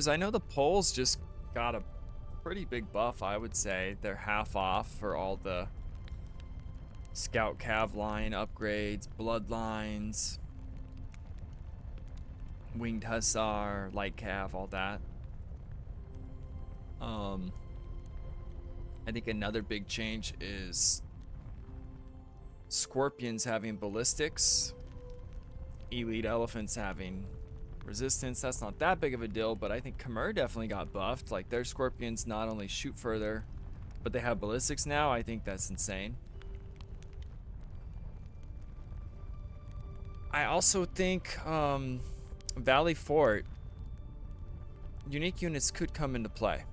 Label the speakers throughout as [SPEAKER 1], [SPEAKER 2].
[SPEAKER 1] I know the polls just got a pretty big buff, I would say. They're half off for all the Scout Cav line upgrades, Bloodlines, Winged Hussar, Light Cav, all that. I think another big change is Scorpions having ballistics, Elite Elephants having resistance. That's not that big of a deal, but I think KotU definitely got buffed. Like, their Scorpions not only shoot further, but they have ballistics now. I think that's insane. I also think Valley Fort unique units could come into play.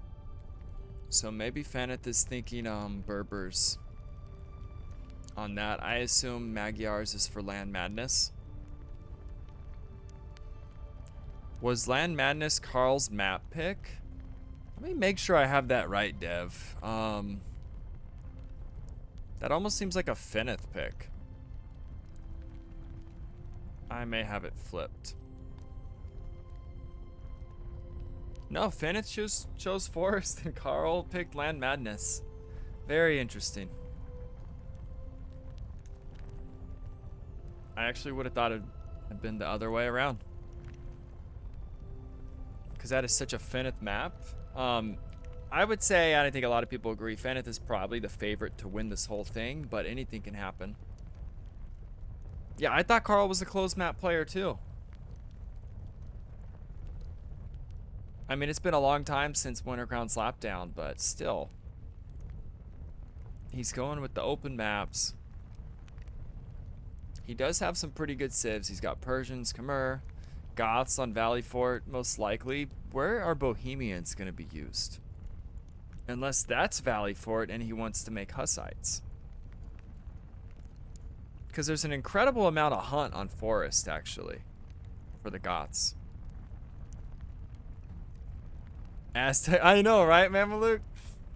[SPEAKER 1] So maybe Faneth is thinking Berbers on that. I assume Magyar's is for Land Madness. Was Land Madness Carl's map pick? Let me make sure I have that right, Dev. That almost seems like a Faneth pick. I may have it flipped. No, Faneth chose Forest and Carl picked Land Madness. Very interesting. I actually would have thought it had been the other way around, because that is such a Faneth map. I would say, and I think a lot of people agree, Faneth is probably the favorite to win this whole thing, but anything can happen. Yeah, I thought Carl was a closed map player too. I mean, it's been a long time since Wintercrown Slapdown, but still. He's going with the open maps. He does have some pretty good civs. He's got Persians, Khmer, Goths on Valley Fort, most likely. Where are Bohemians going to be used? Unless that's Valley Fort and he wants to make Hussites. Because there's an incredible amount of hunt on Forest, actually, for the Goths. Aztec, I know, right, Mameluke?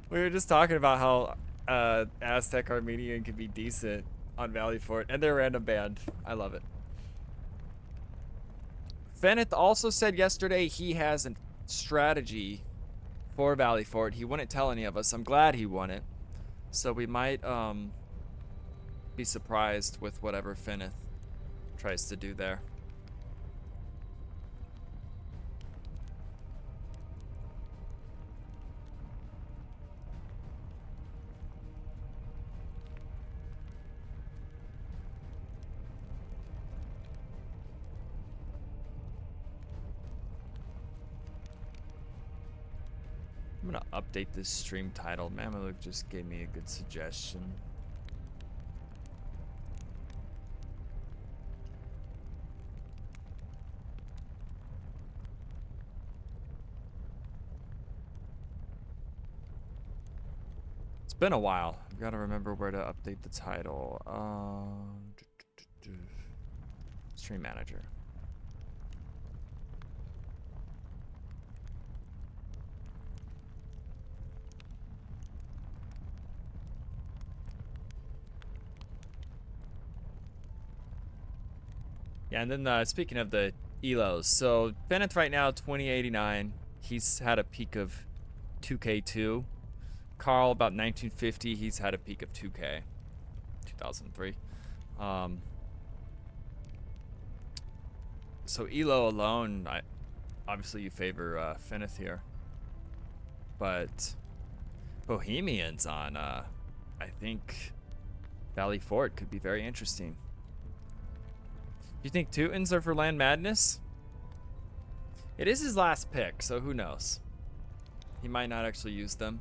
[SPEAKER 1] We were just talking about how Aztec Armenian can be decent on Valley Fort, and they're random banned. I love it. Faneth also said yesterday he has a strategy for Valley Fort. He wouldn't tell any of us. I'm glad he wouldn't. So we might be surprised with whatever Faneth tries to do there. I'm gonna update this stream title. Mameluke just gave me a good suggestion. It's been a while. I've got to remember where to update the title. Stream manager. Yeah, and then speaking of the elos, so Faneth right now 2089. He's had a peak of 2K2. Carl about 1950. He's had a peak of 2K 2003. So elo alone, obviously you favor Faneth here, but Bohemians on I think Valley Fort could be very interesting. You think Teutons are for Land Madness? It is his last pick, so who knows? He might not actually use them.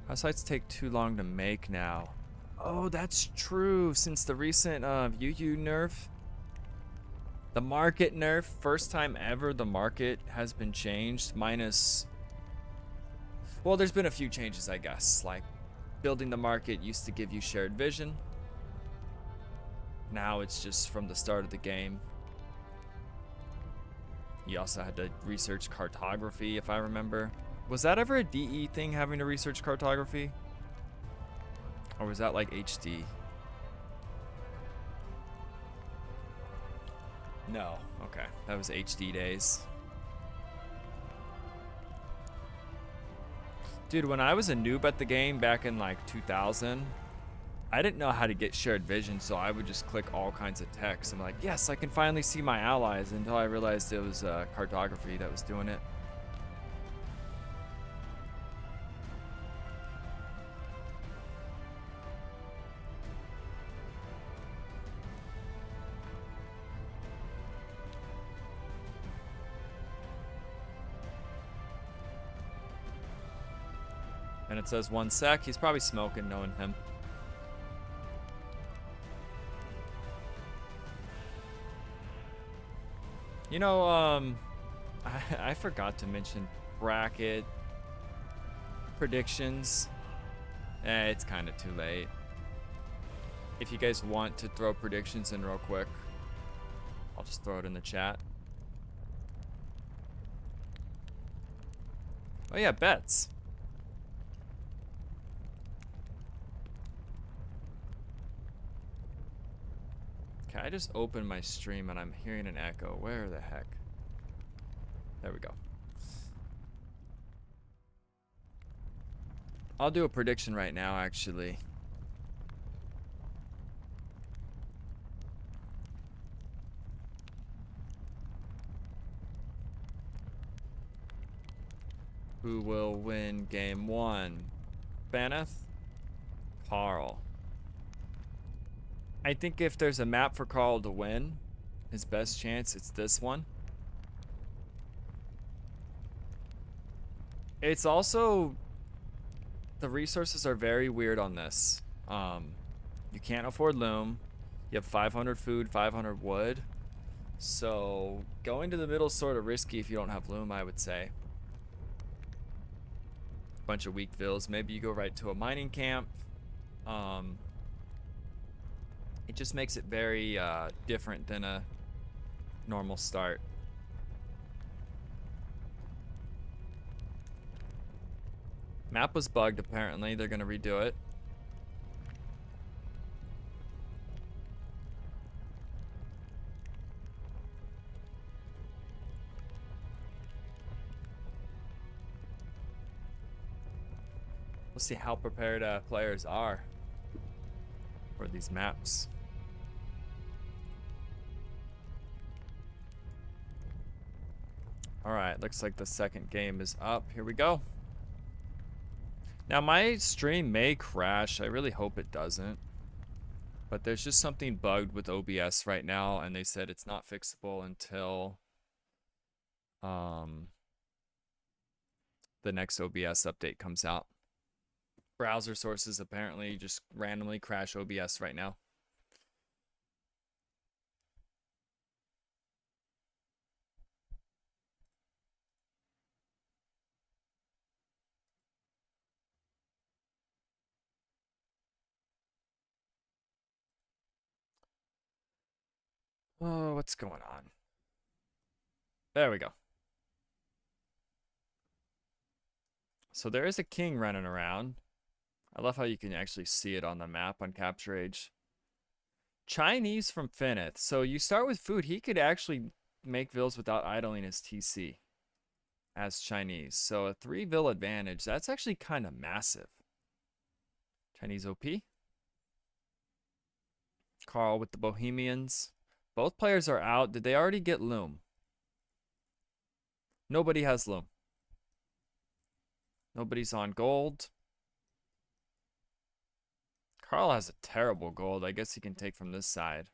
[SPEAKER 1] Hussites take too long to make now. Oh, that's true. Since the recent UU nerf, the market nerf, first time ever the market has been changed, minus... Well, there's been a few changes, I guess. Like, building the market used to give you shared vision. Now it's just from the start of the game. You also had to research cartography, if I remember. Was that ever a DE thing, having to research cartography? Or was that like HD? No. Okay. That was HD days. Dude, when I was a noob at the game back in like 2000, I didn't know how to get shared vision, so I would just click all kinds of text. I'm like, yes, I can finally see my allies, until I realized it was cartography that was doing it. And it says 1 sec. He's probably smoking, knowing him. You know, I forgot to mention bracket predictions. It's kind of too late. If you guys want to throw predictions in real quick, I'll just throw it in the chat. Oh yeah, bets. Okay, I just opened my stream and I'm hearing an echo. Where the heck? There we go. I'll do a prediction right now, actually. Who will win game 1? Faneth? Carl. I think if there's a map for Carl to win, his best chance, it's this one. It's also, the resources are very weird on this. You can't afford loom. You have 500 food, 500 wood. So going to the middle is sort of risky if you don't have loom, I would say. Bunch of weak vills. Maybe you go right to a mining camp. It just makes it very different than a normal start. Map was bugged, apparently. They're gonna redo it. We'll see how prepared players are for these maps. All right, looks like the second game is up. Here we go. Now my stream may crash. I really hope it doesn't. But there's just something bugged with OBS right now, and they said it's not fixable until the next OBS update comes out. Browser sources apparently just randomly crash OBS right now. Oh, what's going on? There we go. So there is a king running around. I love how you can actually see it on the map on Capture Age. Chinese from Faneth. So you start with food. He could actually make vills without idling his TC as Chinese. So a 3 vill advantage. That's actually kind of massive. Chinese OP. Carl with the Bohemians. Both players are out. Did they already get loom? Nobody has loom. Nobody's on gold. Carl has a terrible gold. I guess he can take from this side.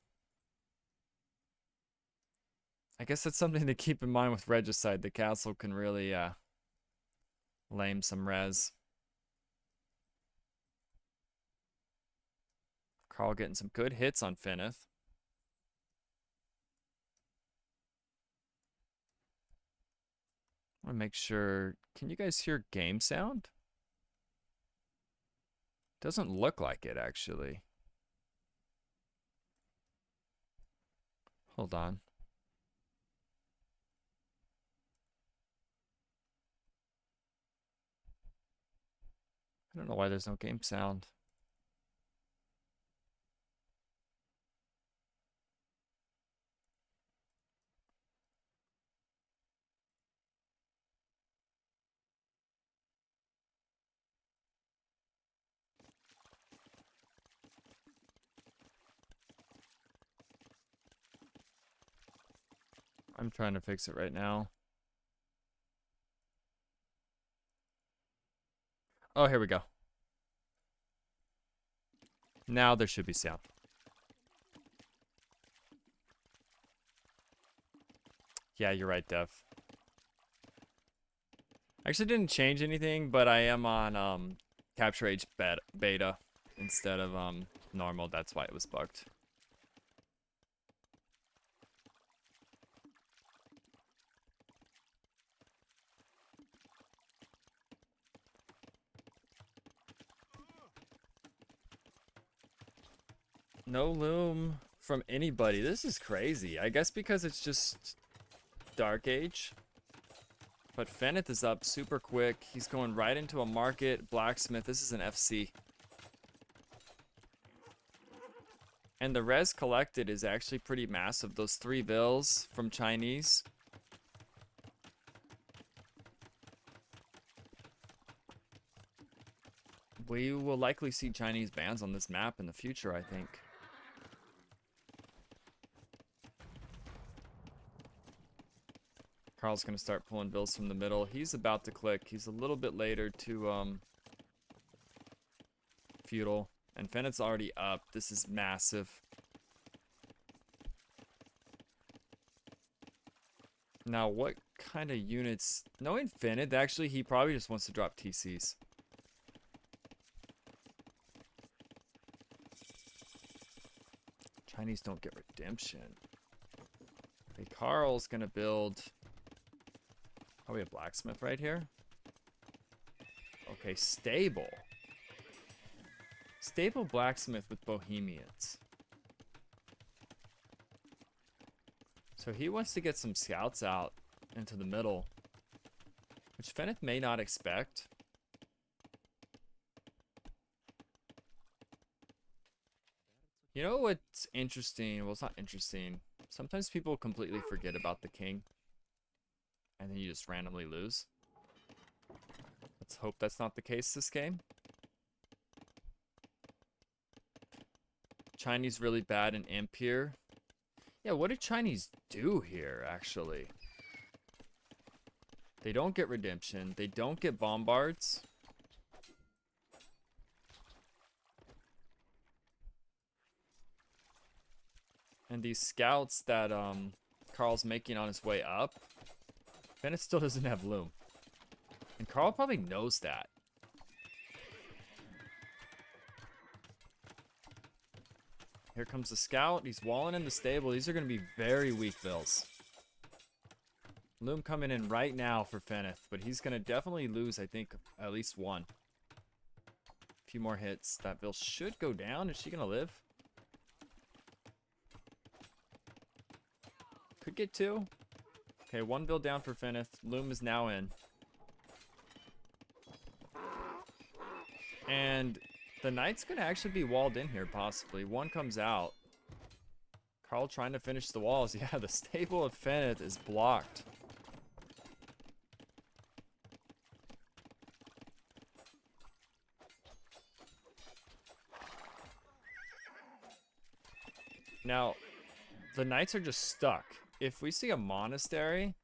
[SPEAKER 1] I guess that's something to keep in mind with Regicide. The castle can really lame some res. Carl getting some good hits on Faneth. I want to make sure. Can you guys hear game sound? Doesn't look like it, actually. Hold on. I don't know why there's no game sound. I'm trying to fix it right now. Oh, here we go. Now there should be sound. Yeah, you're right, Dev. I actually didn't change anything, but I am on Capture H beta instead of normal. That's why it was bugged. No loom from anybody. This is crazy. I guess because it's just Dark Age. But Faneth is up super quick. He's going right into a market. Blacksmith. This is an FC. And the res collected is actually pretty massive. Those 3 bills from Chinese. We will likely see Chinese bans on this map in the future, I think. Carl's going to start pulling bills from the middle. He's about to click. He's a little bit later to feudal. And Faneth's already up. This is massive. Now, what kind of units? Knowing Faneth, actually, he probably just wants to drop TCs. Chinese don't get redemption. Okay, Carl's going to build... Probably a blacksmith right here. Okay, stable. Stable blacksmith with Bohemians. So he wants to get some scouts out into the middle, which Faneth may not expect. You know what's interesting? Well, it's not interesting. Sometimes people completely forget about the king. And then you just randomly lose. Let's hope that's not the case this game. Chinese really bad in imp here. Yeah, what did Chinese do here, actually? They don't get redemption. They don't get bombards. And these scouts that Carl's making on his way up, Faneth still doesn't have loom. And Carl probably knows that. Here comes the scout. He's walling in the stable. These are going to be very weak bills. Loom coming in right now for Faneth, but he's going to definitely lose, I think, at least one. A few more hits. That bill should go down. Is she going to live? Could get 2. Okay, 1 bill down for Faneth. Loom is now in. And the knight's going to actually be walled in here, possibly. 1 comes out. Carl trying to finish the walls. Yeah, the stable of Faneth is blocked. Now, the knights are just stuck. If we see a monastery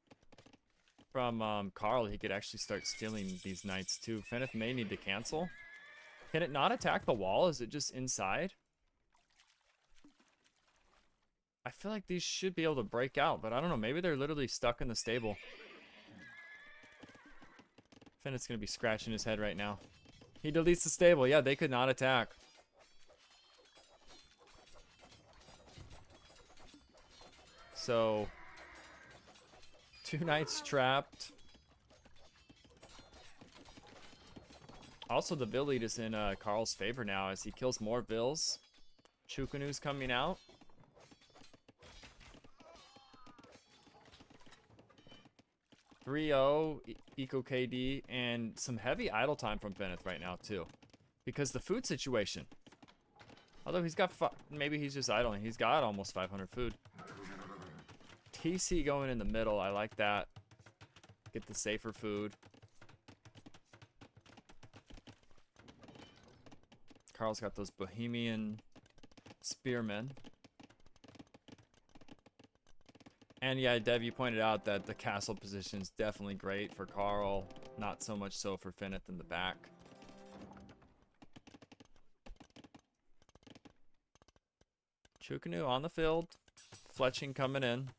[SPEAKER 1] from Carl, he could actually start stealing these knights too. Faneth may need to cancel. Can it not attack the wall? Is it just inside? I feel like these should be able to break out, but I don't know. Maybe they're literally stuck in the stable. Faneth's going to be scratching his head right now. He deletes the stable. Yeah, they could not attack. So, 2 knights trapped. Also, the bill lead is in Carl's favor now as he kills more bills. Chukanu's coming out. .3-0 Eco KD and some heavy idle time from Faneth right now too, because the food situation. Although he's got maybe he's just idling. He's got almost 500 food. TC going in the middle. I like that. Get the safer food. Carl's got those Bohemian spearmen. And yeah, Dev, you pointed out that the castle position is definitely great for Carl, not so much so for Faneth in the back. Chukanu on the field. Fletching coming in.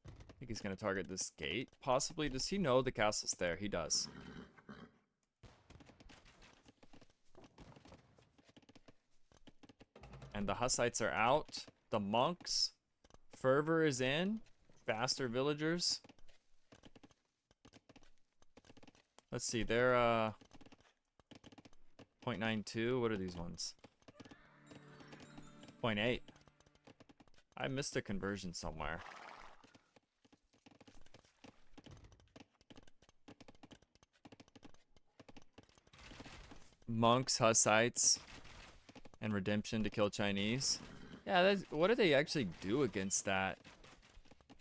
[SPEAKER 1] I think he's going to target this gate, possibly. Does he know the castle's there? He does. And the Hussites are out. The monks. Fervor is in. Faster villagers. Let's see, they're 0.92. What are these ones? 0.8. I missed a conversion somewhere. Monks, Hussites, and Redemption to kill Chinese. Yeah, what do they actually do against that?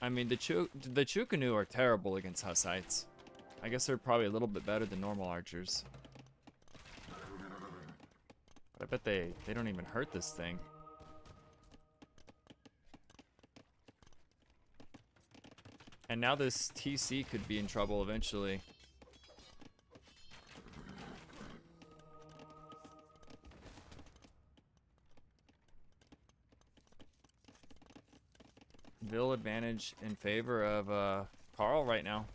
[SPEAKER 1] I mean, the Chukanu are terrible against Hussites. I guess they're probably a little bit better than normal archers. But I bet they don't even hurt this thing. And now this TC could be in trouble eventually. Vil advantage in favor of Carl right now.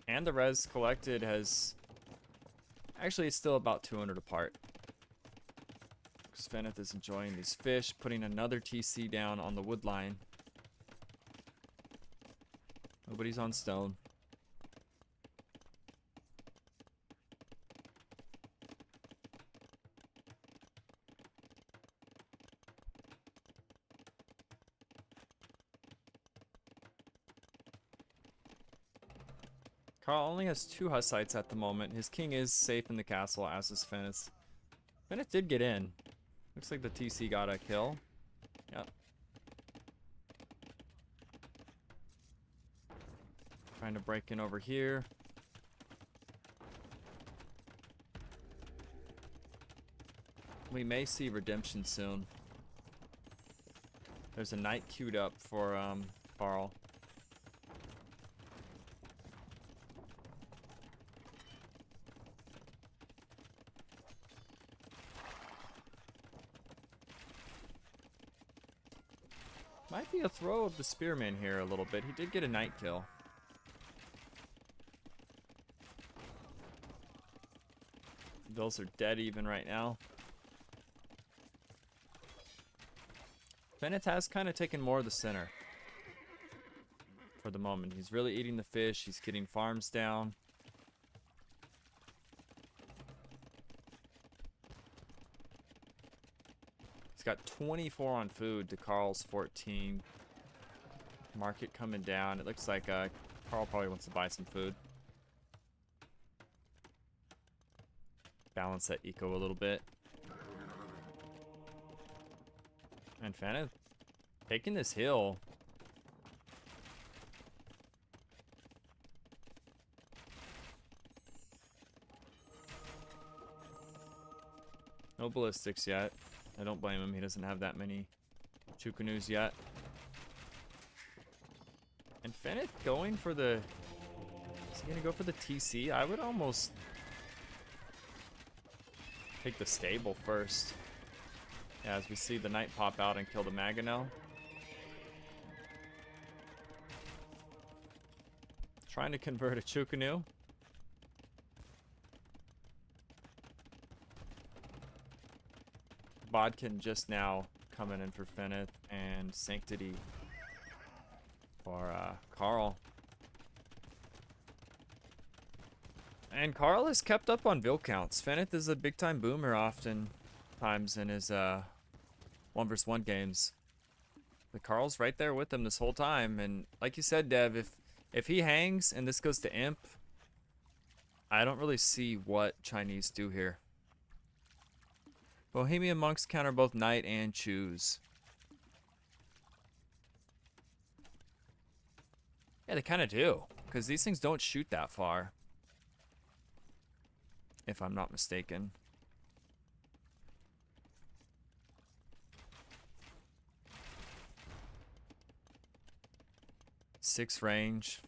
[SPEAKER 1] And the res collected has... Actually, it's still about 200 apart. Faneth is enjoying these fish, putting another TC down on the wood line. Nobody's on stone. Carl only has 2 Hussites at the moment. His king is safe in the castle, as is Faneth. Faneth did get in. Looks like the TC got a kill. Yep. Trying to break in over here. We may see Redemption soon. There's a knight queued up for Carl. Might be a throw of the spearman here a little bit. He did get a knight kill. Bills are dead even right now. Faneth has kind of taken more of the center for the moment. He's really eating the fish. He's getting farms down. He's got 24 on food to Carl's 14. Market coming down. It looks like Carl probably wants to buy some food. Balance that eco a little bit. And Faneth taking this hill. No ballistics yet. I don't blame him. He doesn't have that many Chukanus yet. And Faneth going for the... Is he going to go for the TC? I would almost take the stable first. Yeah, as we see the knight pop out and kill the Maganel. Trying to convert a Chukanu. Bodkin just now coming in for Faneth, and Sanctity for Carl. And Carl has kept up on Vil counts. Faneth is a big time boomer oftentimes in his 1v1 games. But Carl's right there with him this whole time, and like you said, Dev, if he hangs and this goes to Imp, I don't really see what Chinese do here. Bohemian monks counter both knight and choose. Yeah, they kind of do, because these things don't shoot that far, if I'm not mistaken. 6 range.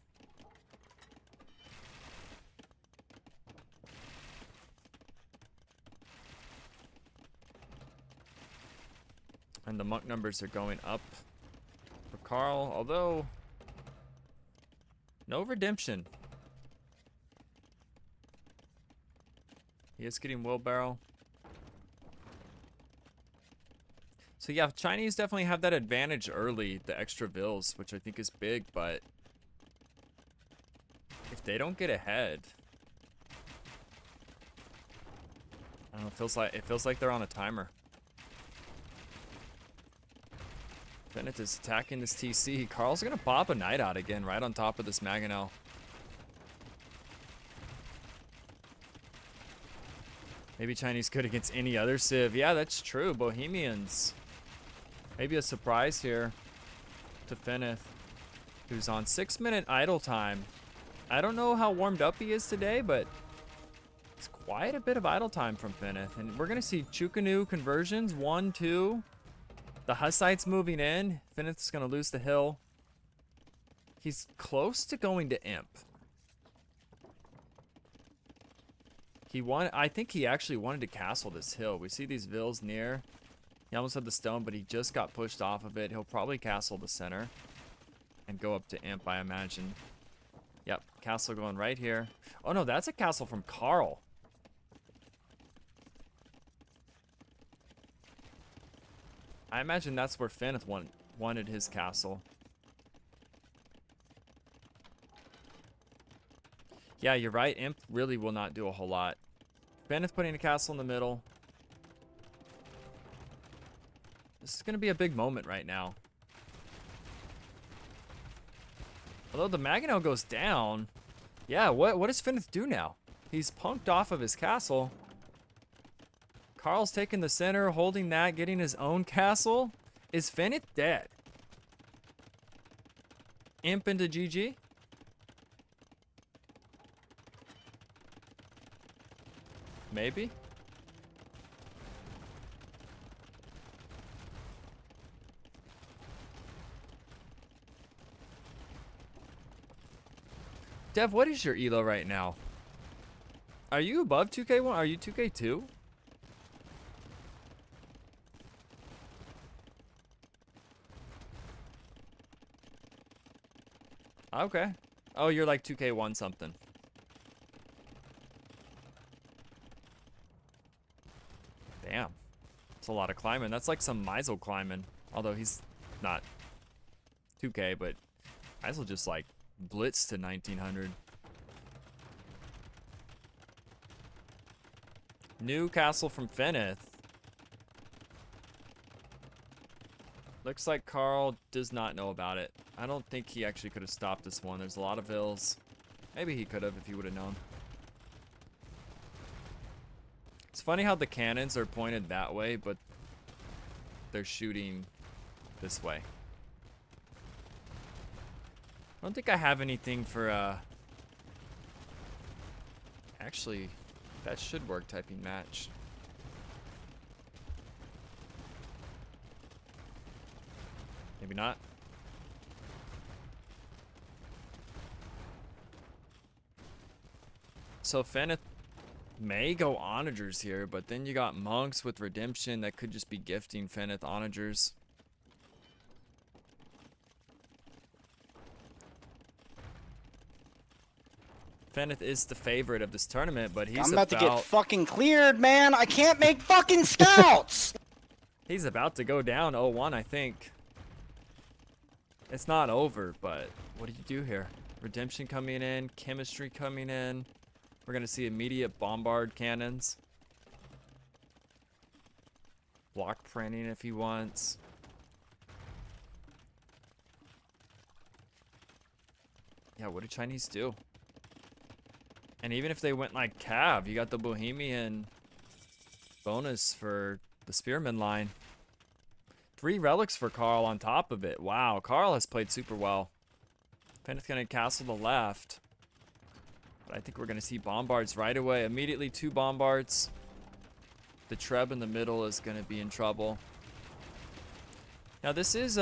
[SPEAKER 1] And the monk numbers are going up for Carl, although no redemption. He is getting wheelbarrow. So yeah, Chinese definitely have that advantage early, the extra vills, which I think is big, but if they don't get ahead, I don't know, it feels like they're on a timer. Faneth is attacking this TC. Carl's gonna pop a Knight Out again right on top of this Mangonel. Maybe Chinese good against any other Civ. Yeah, that's true. Bohemians. Maybe a surprise here to Faneth, who's on 6-minute idle time. I don't know how warmed up he is today, but it's quite a bit of idle time from Faneth. And we're gonna see KotU conversions, 1, 2. The Hussites moving in. Faneth's gonna lose the hill. He's close to going to Imp. I think he actually wanted to castle this hill. We see these vills near. He almost had the stone, but he just got pushed off of it. He'll probably castle the center and go up to Imp, I imagine. Yep, castle going right here. Oh no, that's a castle from Carl. I imagine that's where Faneth wanted his castle. Yeah, you're right. Imp really will not do a whole lot. Faneth putting a castle in the middle. This is going to be a big moment right now. Although the Mangonel goes down. Yeah, what does Faneth do now? He's punked off of his castle. Carl's taking the center, holding that, getting his own castle. Is Faneth dead? Imp into GG? Maybe? Dev, what is your elo right now? Are you above 2K1? Are you 2K2? Okay. Oh, you're like 2K1 something. Damn. That's a lot of climbing. That's like some Meisel climbing. Although he's not 2K, but Meisel just like blitzed to 1900. New castle from Faneth. Looks like Carl does not know about it. I don't think he actually could have stopped this one. There's a lot of vills. Maybe he could have if he would have known. It's funny how the cannons are pointed that way, but they're shooting this way. I don't think I have anything for, actually, that should work, typing match. Maybe not. So Faneth may go onagers here, but then you got monks with redemption that could just be gifting Faneth onagers. Faneth is the favorite of this tournament, but I'm
[SPEAKER 2] about to get fucking cleared, man. I can't make fucking scouts.
[SPEAKER 1] He's about to go down 0-1, I think. It's not over, but what do you do here? Redemption coming in, chemistry coming in. We're gonna see immediate bombard cannons. Block printing if he wants. Yeah, what do Chinese do? And even if they went like Cav, you got the Bohemian bonus for the Spearman line. 3 relics for Carl on top of it. Wow, Carl has played super well. Faneth gonna castle the left. But I think we're gonna see bombards right away. Immediately 2 bombards. The Treb in the middle is gonna be in trouble. Now this is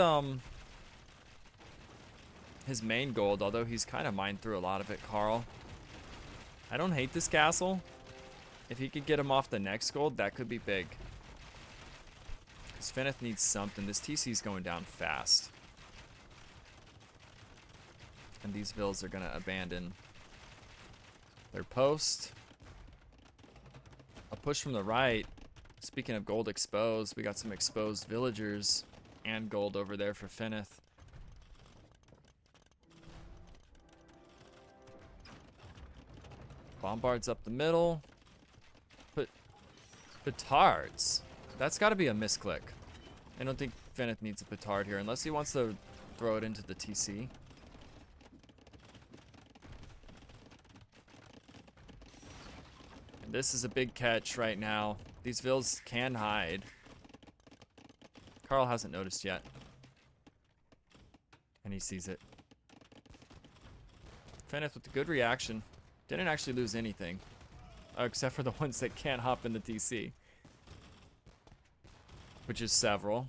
[SPEAKER 1] his his main gold, although he's kind of mined through a lot of it, Carl. I don't hate this castle. If he could get him off the next gold, that could be big. Because Faneth needs something. This TC's going down fast. And these vills are going to abandon their post. A push from the right. Speaking of gold exposed, we got some exposed villagers and gold over there for Faneth. Bombards up the middle. Put petards. That's got to be a misclick. I don't think Faneth needs a petard here unless he wants to throw it into the TC. This is a big catch right now. These vills can hide. Carl hasn't noticed yet. And he sees it. Faneth with a good reaction. Didn't actually lose anything. Except for the ones that can't hop in the TC. Which is several.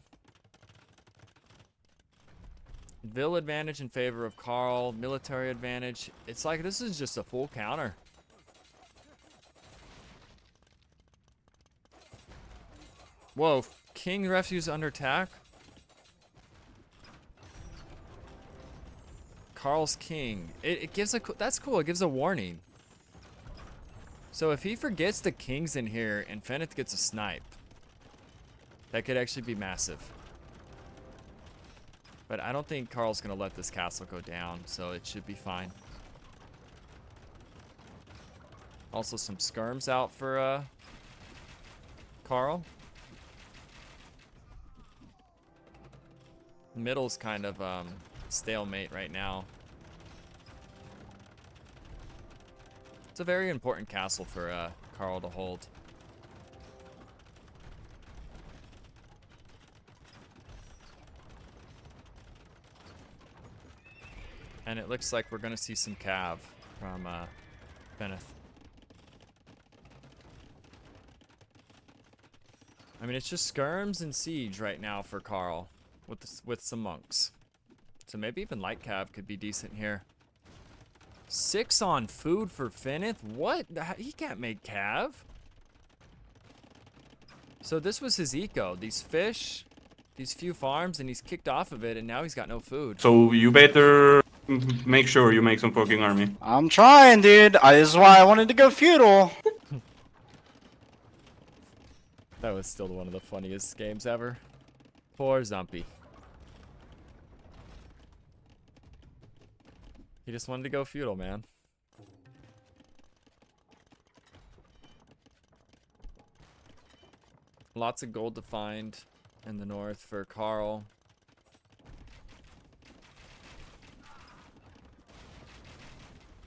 [SPEAKER 1] Vill advantage in favor of Carl. Military advantage. It's like this is just a full counter. Whoa, King Refuge under attack? Carl's King. It gives a, that's cool, it gives a warning. So if he forgets the King's in here and Faneth gets a snipe, that could actually be massive. But I don't think Carl's gonna let this castle go down, so it should be fine. Also some skirms out for Carl. Middle's kind of stalemate right now. It's a very important castle for Carl to hold. And it looks like we're gonna see some cav from Faneth. I mean, it's just skirms and siege right now for Carl. With some monks. So maybe even light cav could be decent here. 6 on food for Faneth? What? He can't make cav. So this was his eco. These fish, these few farms, and he's kicked off of it, and now he's got no food.
[SPEAKER 3] So you better make sure you make some fucking army.
[SPEAKER 2] I'm trying, dude. This is why I wanted to go feudal.
[SPEAKER 1] That was still one of the funniest games ever. Poor Zumpy. He just wanted to go feudal, man. Lots of gold to find in the north for Carl.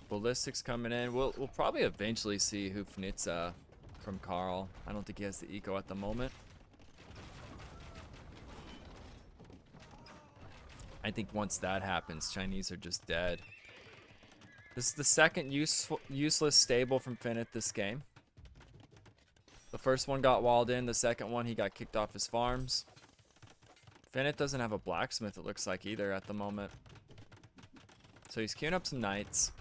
[SPEAKER 1] Ballistics coming in. We'll probably eventually see Hufnitz from Carl. I don't think he has the eco at the moment. I think once that happens, Chinese are just dead. This is the second useless stable from Faneth this game. The first one got walled in. The second one, he got kicked off his farms. Faneth doesn't have a blacksmith, it looks like, either at the moment. So he's queuing up some knights.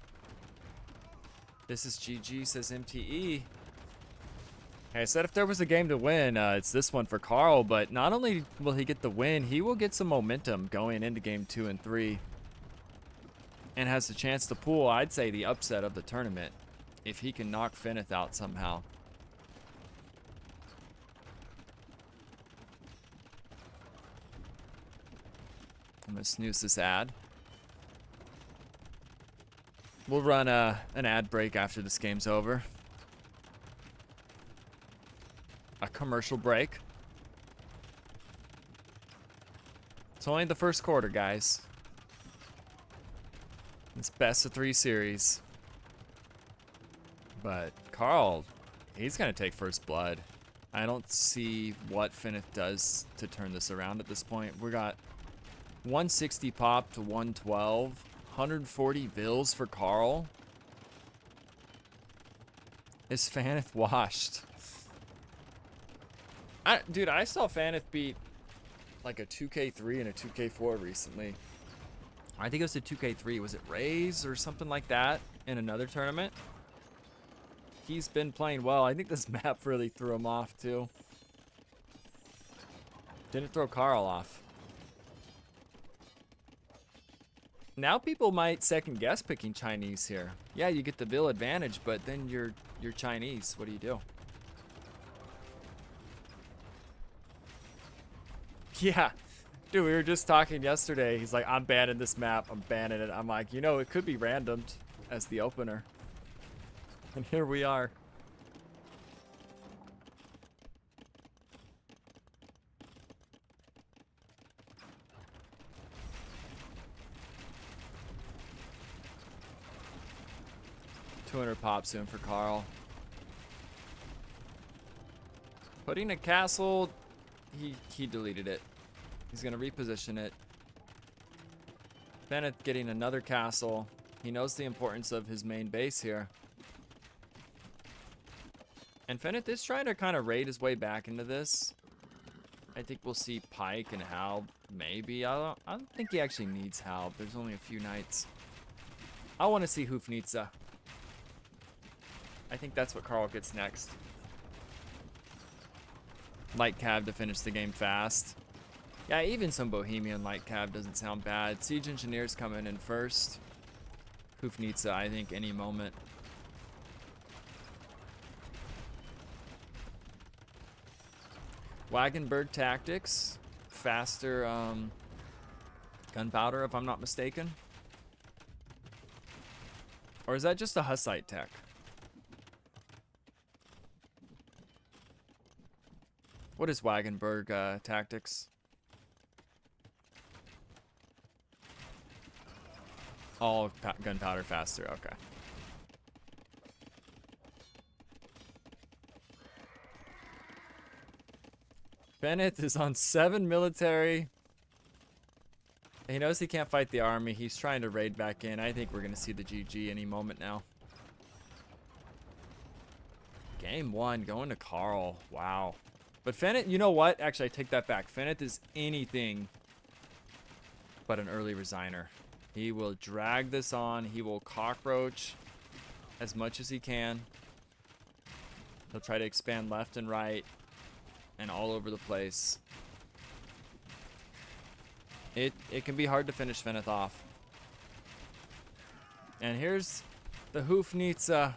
[SPEAKER 1] This is GG, says MTE. Hey, I said if there was a game to win, it's this one for Carl, but not only will he get the win, he will get some momentum going into game 2 and 3. And has the chance to pull, I'd say, the upset of the tournament if he can knock Faneth out somehow. I'm gonna snooze this ad. We'll run an ad break after this game's over. A commercial break. It's only the first quarter, guys. It's best of 3 series. But Carl, he's gonna take first blood. I don't see what Faneth does to turn this around at this point. We got 160 pop to 112. 140 bills for Carl. Is Faneth washed? Dude, I saw Faneth beat like a 2K3 and a 2K4 recently. I think it was a 2K3. Was it Rays or something like that in another tournament? He's been playing well. I think this map really threw him off too. Didn't throw Carl off. Now people might second guess picking Chinese here. Yeah, you get the Bill advantage, but then you're Chinese. What do you do? Yeah. Dude, we were just talking yesterday. He's like, I'm banning this map. I'm banning it. I'm like, you know, it could be randomed as the opener. And here we are. $200 pop soon for Carl. Putting a castle, he deleted it. He's gonna reposition it. Faneth getting another castle. He knows the importance of his main base here. And Faneth is trying to kind of raid his way back into this. I think we'll see Pike and Halb, maybe. I don't think he actually needs Halb. There's only a few knights. I want to see Hufnitsa. I think that's what Carl gets next. Light Cav to finish the game fast. Yeah, even some Bohemian Light Cav doesn't sound bad. Siege Engineers coming in first. Hufnitsa, I think, any moment. Wagenberg Tactics. Faster gunpowder, if I'm not mistaken. Or is that just a Hussite tech? What is Wagenberg Tactics? All gunpowder faster, okay. Faneth is on 7 military. He knows he can't fight the army. He's trying to raid back in. I think we're going to see the GG any moment now. Game 1, going to Carl. Wow. But Faneth, you know what? Actually, I take that back. Faneth is anything but an early resigner. He will drag this on. He will cockroach as much as he can. He'll try to expand left and right and all over the place. It can be hard to finish Faneth off. And here's the Hufnitsa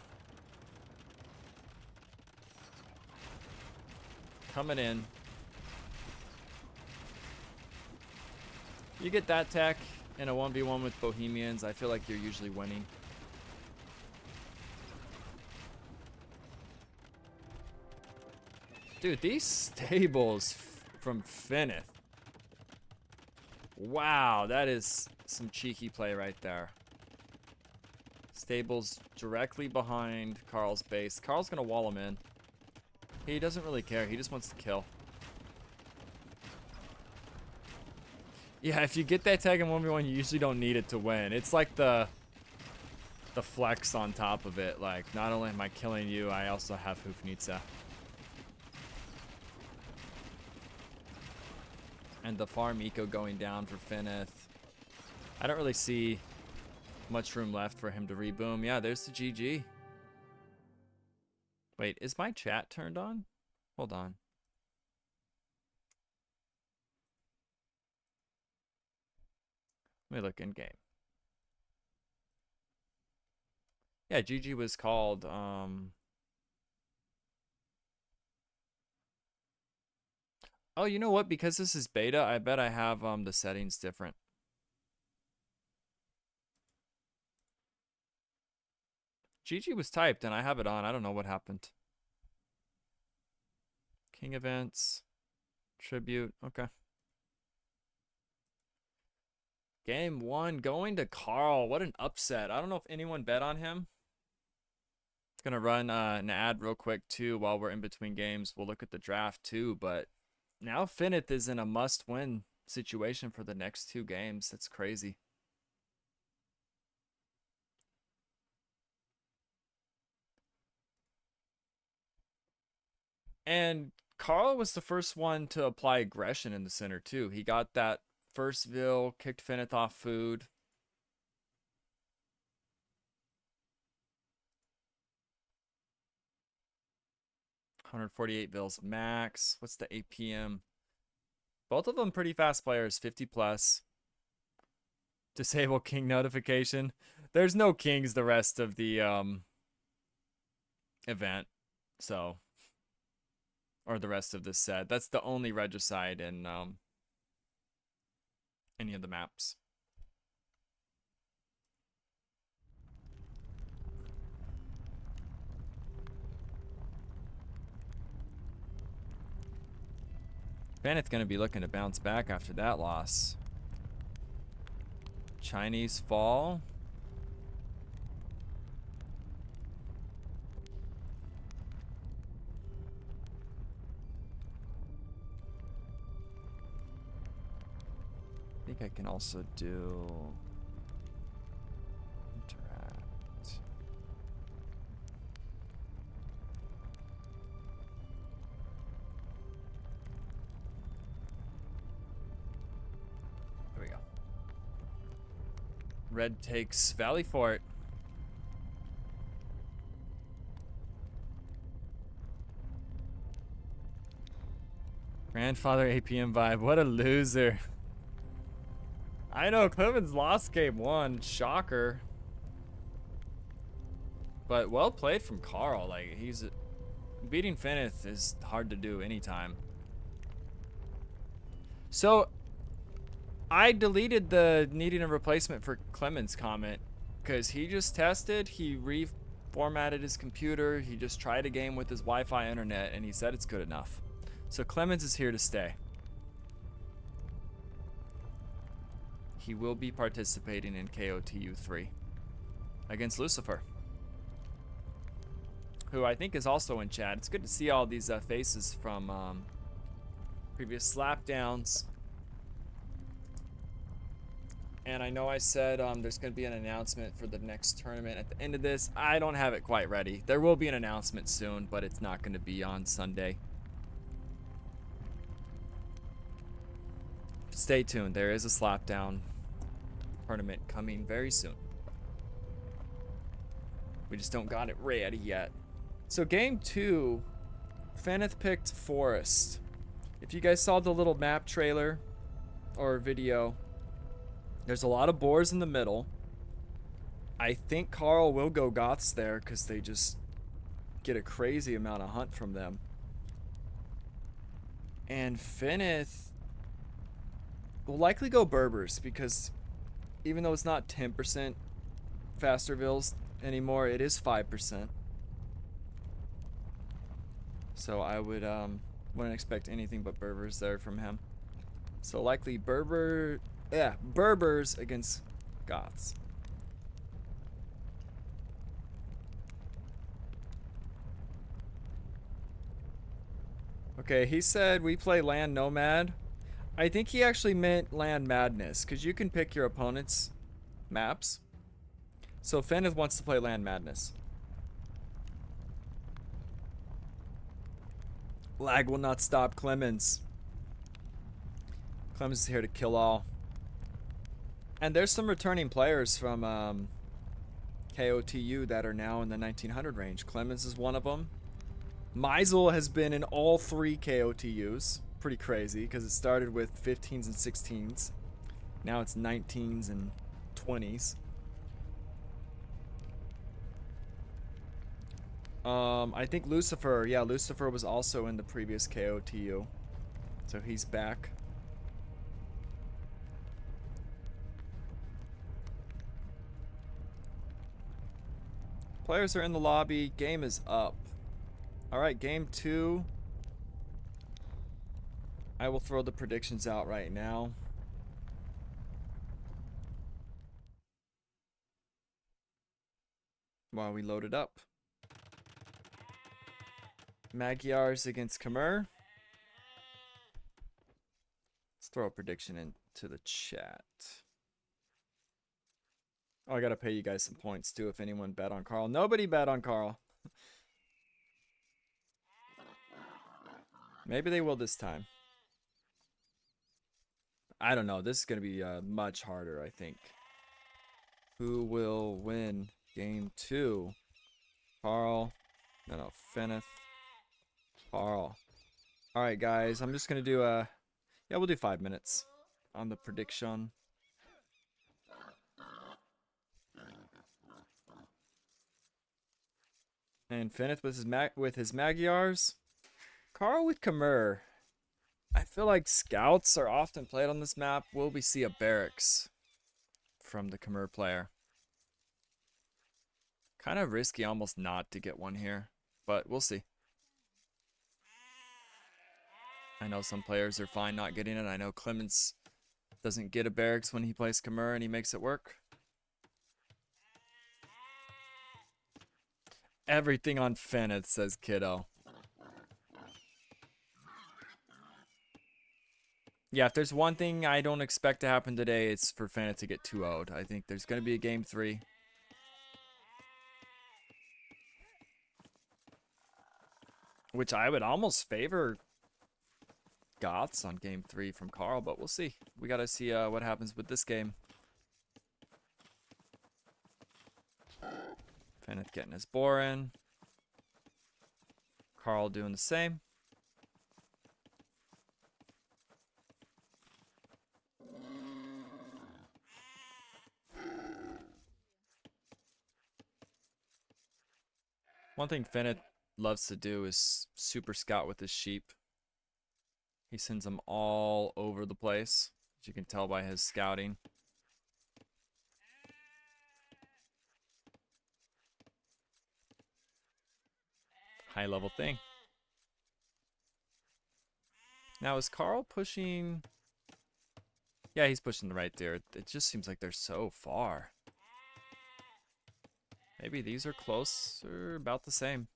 [SPEAKER 1] coming in. You get that tech in a 1v1 with Bohemians, I feel like you're usually winning. Dude, these stables from Faneth. Wow, that is some cheeky play right there. Stables directly behind Carl's base. Carl's gonna wall him in. He doesn't really care. He just wants to kill. Yeah, if you get that tag in 1v1, you usually don't need it to win. It's like the flex on top of it. Like, not only am I killing you, I also have Hufnitsa. And the farm eco going down for Faneth. I don't really see much room left for him to reboom. Yeah, there's the GG. Wait, is my chat turned on? Hold on. Let me look in game. Yeah, GG was called. Oh, you know what? Because this is beta, I bet I have the settings different. GG was typed and I have it on. I don't know what happened. King events, tribute. Okay. Game 1 going to Carl. What an upset. I don't know if anyone bet on him. It's going to run an ad real quick too while we're in between games. We'll look at the draft too, but now Faneth is in a must-win situation for the next 2 games. That's crazy. And Carl was the first one to apply aggression in the center too. He got that first Vil, kicked Faneth off food. 148 Bills max. What's the APM? Both of them pretty fast players, 50 plus. Disable king notification. There's no kings the rest of the event, so, or the rest of this set. That's the only regicide in any of the maps. Faneth gonna be looking to bounce back after that loss. Chinese fall. I think I can also do interact. There we go. Red takes Valley Fort. Grandfather APM vibe. What a loser. I know Clemens lost game 1. Shocker. But well played from Carl. Like, he's beating Faneth is hard to do anytime. So I deleted the needing a replacement for Clemens comment because he just tested, he reformatted his computer, he just tried a game with his Wi-Fi internet, and he said it's good enough. So Clemens is here to stay. He will be participating in KOTU 3 against Lucifer, who I think is also in chat. It's good to see all these faces from previous slapdowns. And I know I said there's going to be an announcement for the next tournament at the end of this. I don't have it quite ready. There will be an announcement soon, but it's not going to be on Sunday. Stay tuned. There is a slapdown tournament coming very soon. We just don't got it ready yet. So game 2, Faneth picked Forest. If you guys saw the little map trailer or video, there's a lot of boars in the middle. I think Carl will go Goths there because they just get a crazy amount of hunt from them. And Faneth will likely go Berbers because even though it's not 10% faster vills anymore, it is 5%. So I would wouldn't expect anything but Berbers there from him. So likely Berbers against Goths. Okay, he said we play Land Nomad. I think he actually meant Land Madness, because you can pick your opponent's maps. So Faneth wants to play Land Madness. Lag will not stop Clemens. Clemens is here to kill all. And there's some returning players from KOTU that are now in the 1900 range. Clemens is one of them. Meisel has been in all 3 KOTUs. Pretty crazy because it started with 15s and 16s. Now it's 19s and 20s. I think Lucifer, yeah, Lucifer was also in the previous KOTU. So he's back. Players are in the lobby. Game is up. Alright, game 2. I will throw the predictions out right now. While we load it up. Magyars against Khmer. Let's throw a prediction into the chat. Oh, I gotta pay you guys some points too if anyone bet on Carl. Nobody bet on Carl. Maybe they will this time. I don't know. This is going to be much harder, I think. Who will win game 2? Carl. No, Faneth. Carl. All right, guys. I'm just gonna do yeah, we'll do 5 minutes on the prediction. And Faneth with his Magyars. Carl with Khmer. I feel like scouts are often played on this map. Will we see a barracks from the Khmer player? Kind of risky almost not to get one here, but we'll see. I know some players are fine not getting it. I know Clemens doesn't get a barracks when he plays Khmer and he makes it work. Everything on Faneth, says Kiddo. Yeah, if there's one thing I don't expect to happen today, it's for Faneth to get 2-0'd. I think there's going to be a game 3. Which I would almost favor Goths on game 3 from Carl, but we'll see. We got to see what happens with this game. Faneth getting his boar in. Carl doing the same. One thing Faneth loves to do is super scout with his sheep. He sends them all over the place, as you can tell by his scouting. High level thing. Now is Carl pushing? Yeah, he's pushing the right deer. It just seems like they're so far. Maybe these are close or about the same.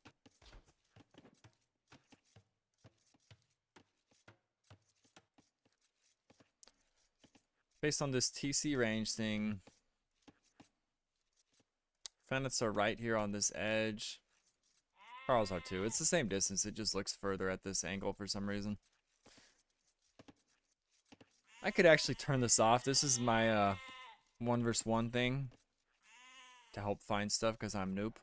[SPEAKER 1] Based on this TC range thing, Faneths are right here on this edge. Carl's are too. It's the same distance. It just looks further at this angle for some reason. I could actually turn this off. This is my 1 versus 1 thing to help find stuff because I'm noob.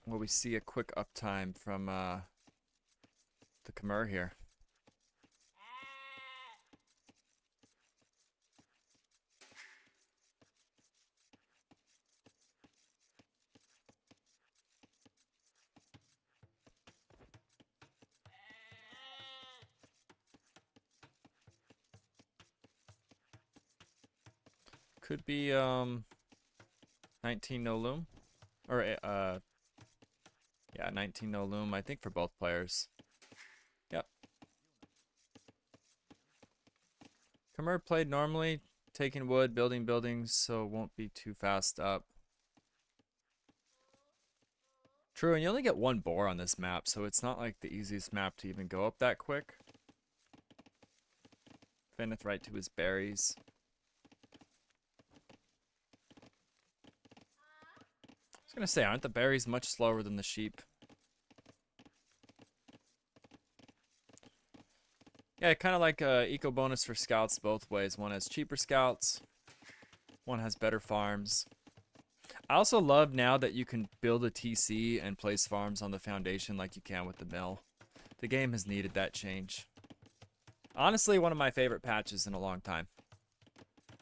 [SPEAKER 1] Well, we see a quick uptime from the Khmer here. Could be 19 no loom, or yeah, 19 no loom. I think for both players. Yep. Khmer played normally, taking wood, building buildings, so it won't be too fast up. True, and you only get 1 boar on this map, so it's not like the easiest map to even go up that quick. Faneth right to his berries. I was gonna say, aren't the berries much slower than the sheep? Yeah, kind of like eco bonus for scouts both ways. One has cheaper scouts, one has better farms. I also love now that you can build a TC and place farms on the foundation like you can with the mill. The game has needed that change. Honestly, one of my favorite patches in a long time.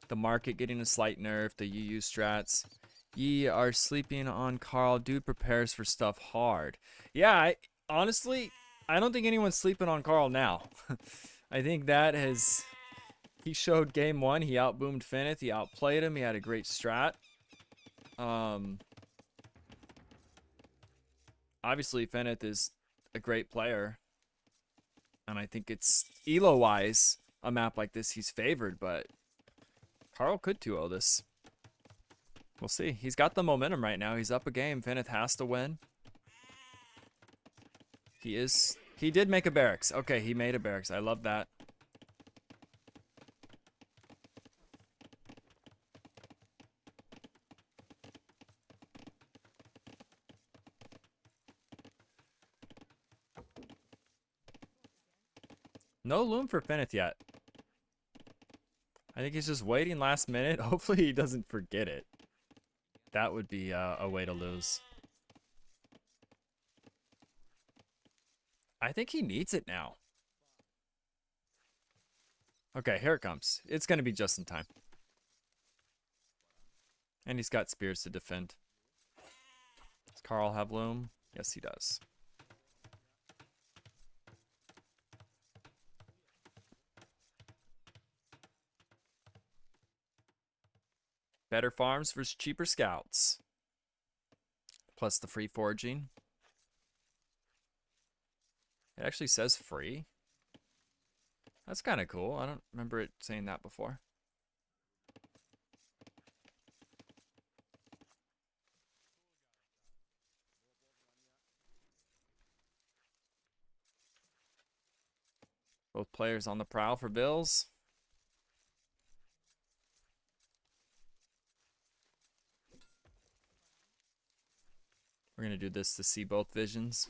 [SPEAKER 1] The market getting a slight nerf, the UU strats. Ye are sleeping on Carl. Dude prepares for stuff hard. Yeah, honestly, I don't think anyone's sleeping on Carl now. I think that has... He showed game 1. He outboomed Faneth. He outplayed him. He had a great strat. Obviously, Faneth is a great player. And I think it's elo-wise, a map like this, he's favored. But Carl could 2-0 this. We'll see. He's got the momentum right now. He's up a game. Faneth has to win. He did make a barracks. Okay, he made a barracks. I love that. No loom for Faneth yet. I think he's just waiting last minute. Hopefully he doesn't forget it. That would be a way to lose. I think he needs it now. Okay, here it comes. It's going to be just in time. And he's got spears to defend. Does Carl have loom? Yes, he does. Better farms versus cheaper scouts. Plus the free foraging. It actually says free. That's kind of cool. I don't remember it saying that before. Both players on the prowl for bills. We're going to do this to see both visions.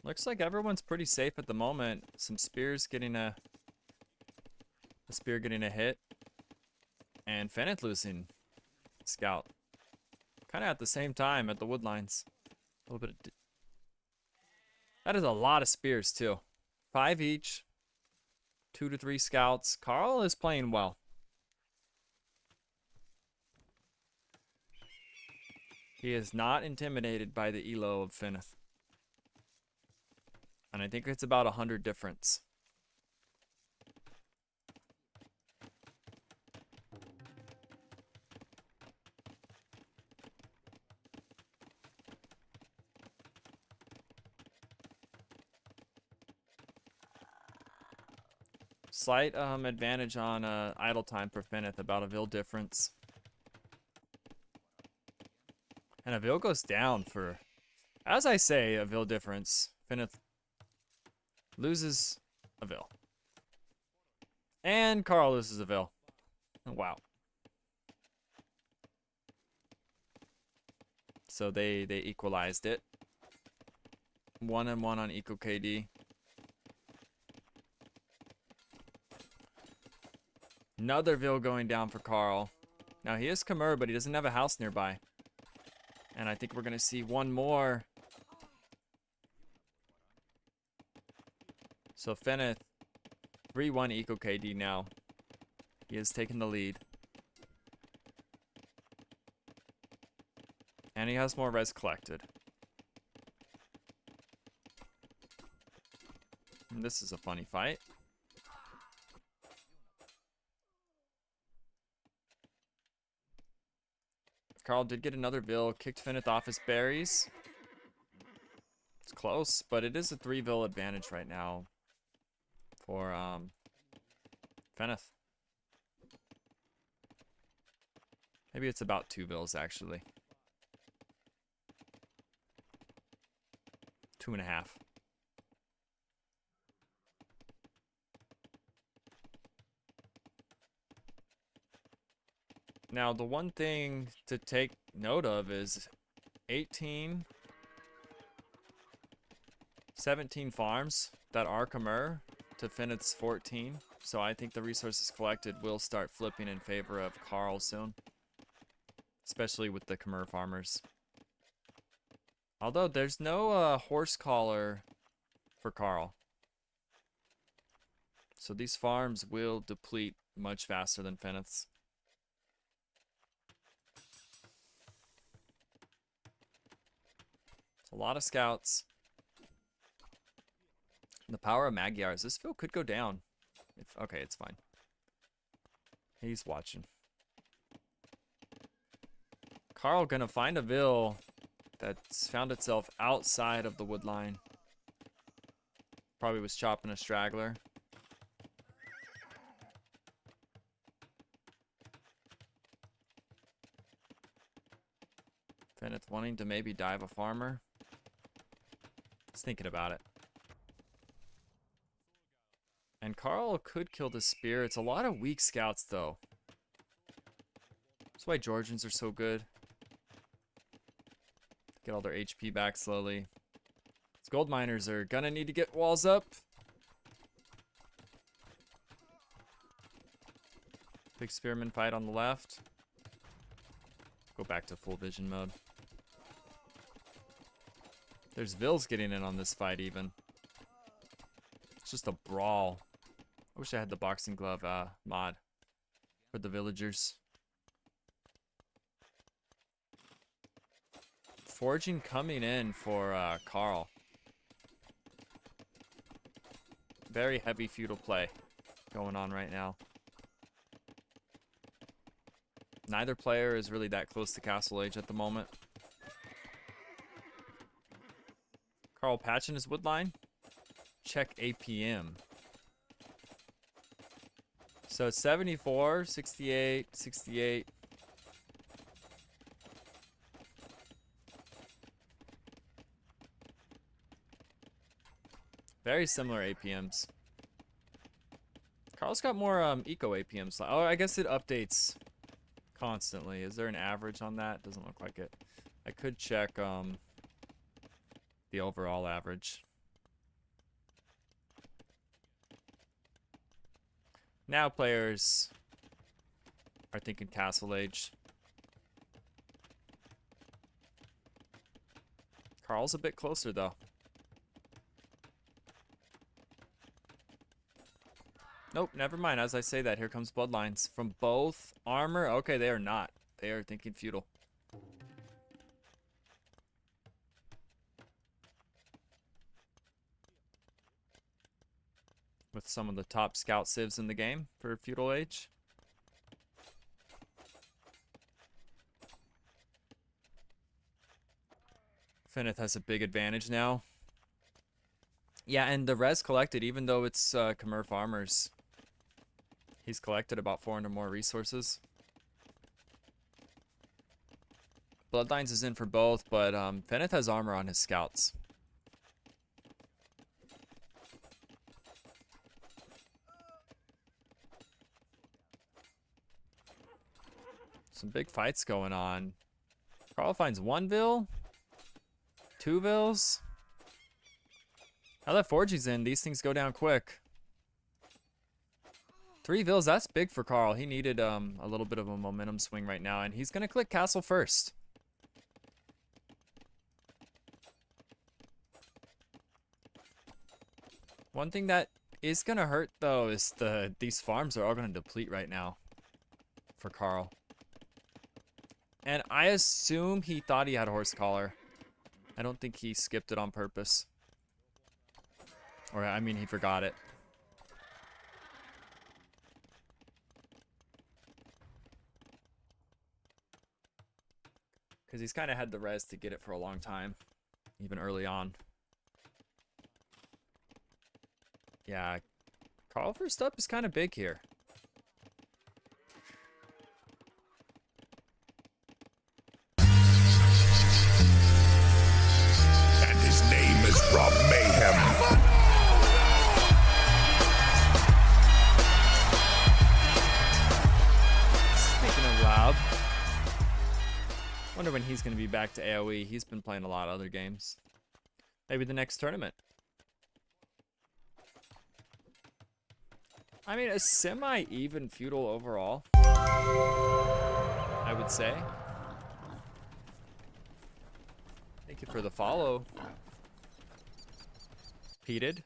[SPEAKER 1] Looks like everyone's pretty safe at the moment. Some spears getting a spear getting a hit. And Faneth losing scout. Kind of at the same time at the wood lines. A little bit of that is a lot of spears too. 5 each. 2 to 3 scouts. Carl is playing well. He is not intimidated by the elo of Faneth. And I think it's about 100 difference. Slight advantage on idle time for Faneth, about a vil difference. And a vil goes down for, as I say, a vil difference. Faneth loses a vil. And Carl loses a vil. Wow. So they equalized it. 1-1 on Eco KD. Another vil going down for Carl. Now he is Khmer, but he doesn't have a house nearby. And I think we're going to see one more. So Faneth, 3-1 Eco KD now. He has taken the lead. And he has more res collected. And this is a funny fight. Carl did get another vil, kicked Faneth off his berries. It's close, but it is a 3 vil advantage right now for Faneth. Maybe it's about 2 vils actually. 2.5. Now, the one thing to take note of is 17 farms that are Khmer to Faneth's 14. So I think the resources collected will start flipping in favor of Carl soon. Especially with the Khmer farmers. Although there's no horse collar for Carl. So these farms will deplete much faster than Faneth's. A lot of scouts. The power of Magyars. This field could go down. Okay, it's fine. He's watching. Carl gonna find a vil that's found itself outside of the wood line. Probably was chopping a straggler. Faneth wanting to maybe dive a farmer. He's thinking about it. And Carl could kill the spear. It's a lot of weak scouts, though. That's why Georgians are so good. Get all their HP back slowly. These gold miners are gonna need to get walls up. Big spearman fight on the left. Go back to full vision mode. There's Vils getting in on this fight even. It's just a brawl. I wish I had the boxing glove mod for the villagers. Forging coming in for Carl. Very heavy feudal play going on right now. Neither player is really that close to Castle Age at the moment. Carl patching his wood line. Check APM. So it's 74, 68, 68. Very similar APMs. Carl's got more eco APMs. Oh, I guess it updates constantly. Is there an average on that? Doesn't look like it. I could check the overall average. Now players are thinking Castle Age. Carl's a bit closer though. Nope, never mind. As I say that, here comes Bloodlines from both armor. Okay, they are not. They are thinking feudal. With some of the top scout civs in the game for feudal age. Faneth has a big advantage now. Yeah, and the res collected, even though it's Khmer farmers, he's collected about 400 more resources. Bloodlines is in for both, but Faneth has armor on his scouts. Some big fights going on. Carl finds 1 Vil, 2 Vils. Now that Forgy's in, these things go down quick. 3 Vils, that's big for Carl. He needed a little bit of a momentum swing right now, and he's gonna click Castle first. One thing that is gonna hurt though is these farms are all gonna deplete right now for Carl. And I assume he thought he had a horse collar. I don't think he skipped it on purpose. Or, I mean, he forgot it. Because he's kind of had the res to get it for a long time. Even early on. Yeah. Carl first up is kind of big here.
[SPEAKER 4] And his name is Rob Mayhem.
[SPEAKER 1] Speaking of Rob, wonder when he's going to be back to AoE. He's been playing a lot of other games. Maybe the next tournament. I mean, a semi-even feudal overall, I would say. Thank you for the follow, Peated.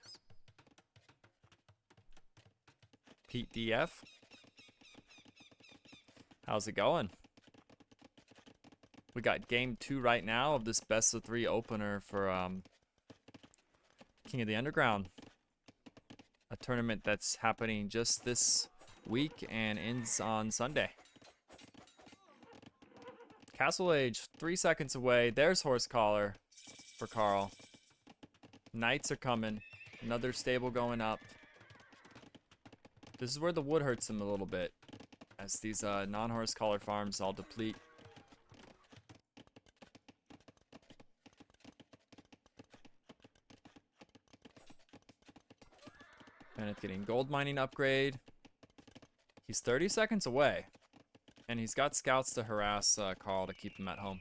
[SPEAKER 1] Pete DF. How's it going? We got game 2 right now of this best of 3 opener for King of the Underground. A tournament that's happening just this week and ends on Sunday. Castle Age, 3 seconds away. There's Horse Collar for Carl. Knights are coming. Another stable going up. This is where the wood hurts him a little bit, as these non-horse collar farms all deplete. Faneth getting gold mining upgrade. He's 30 seconds away. And he's got scouts to harass Carl to keep him at home.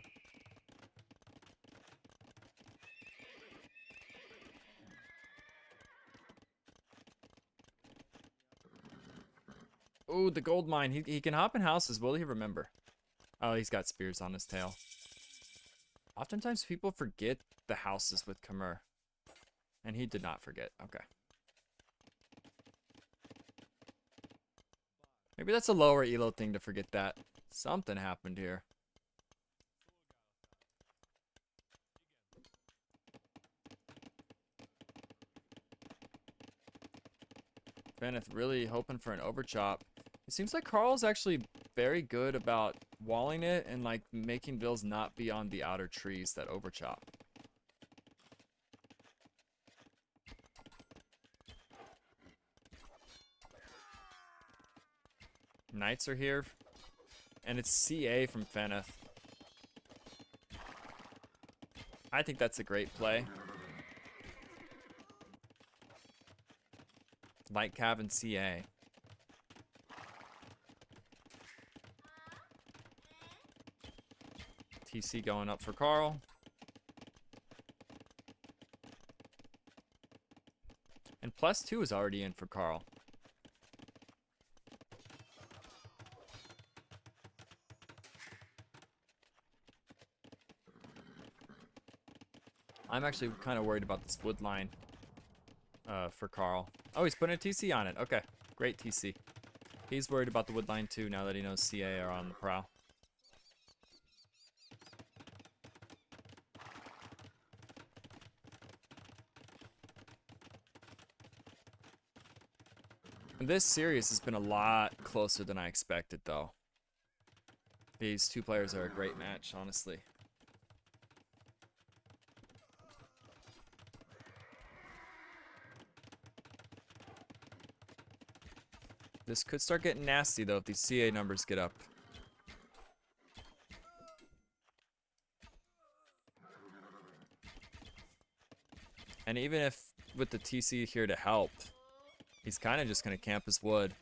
[SPEAKER 1] Ooh, the gold mine. He can hop in houses. Will he remember? Oh, he's got spears on his tail. Oftentimes people forget the houses with KotU. And he did not forget. Okay. Maybe that's a lower elo thing to forget that. Something happened here. Faneth really hoping for an overchop. It seems like Carl's actually very good about walling it and like making vills not be on the outer trees that overchop. Knights are here. And it's CA from Faneth. I think that's a great play. Light Cav and CA. TC going up for Carl. And +2 is already in for Carl. I'm actually kind of worried about this wood line for Carl. Oh, he's putting a TC on it. Okay, great TC. He's worried about the wood line too now that he knows CA are on the prowl. This series has been a lot closer than I expected, though. These two players are a great match, honestly. This could start getting nasty, though, if these CA numbers get up. And even if with the TC here to help, he's kind of just going to camp his wood.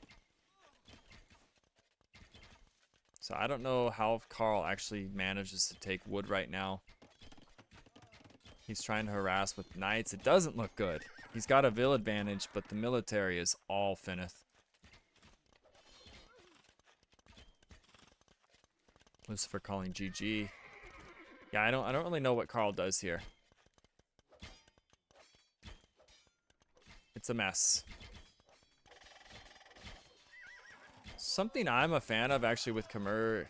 [SPEAKER 1] So I don't know how Carl actually manages to take wood right now. He's trying to harass with knights. It doesn't look good. He's got a vill advantage, but the military is all Faneth. Lucifer calling GG. Yeah, I don't really know what Carl does here. It's a mess. Something I'm a fan of actually with KotU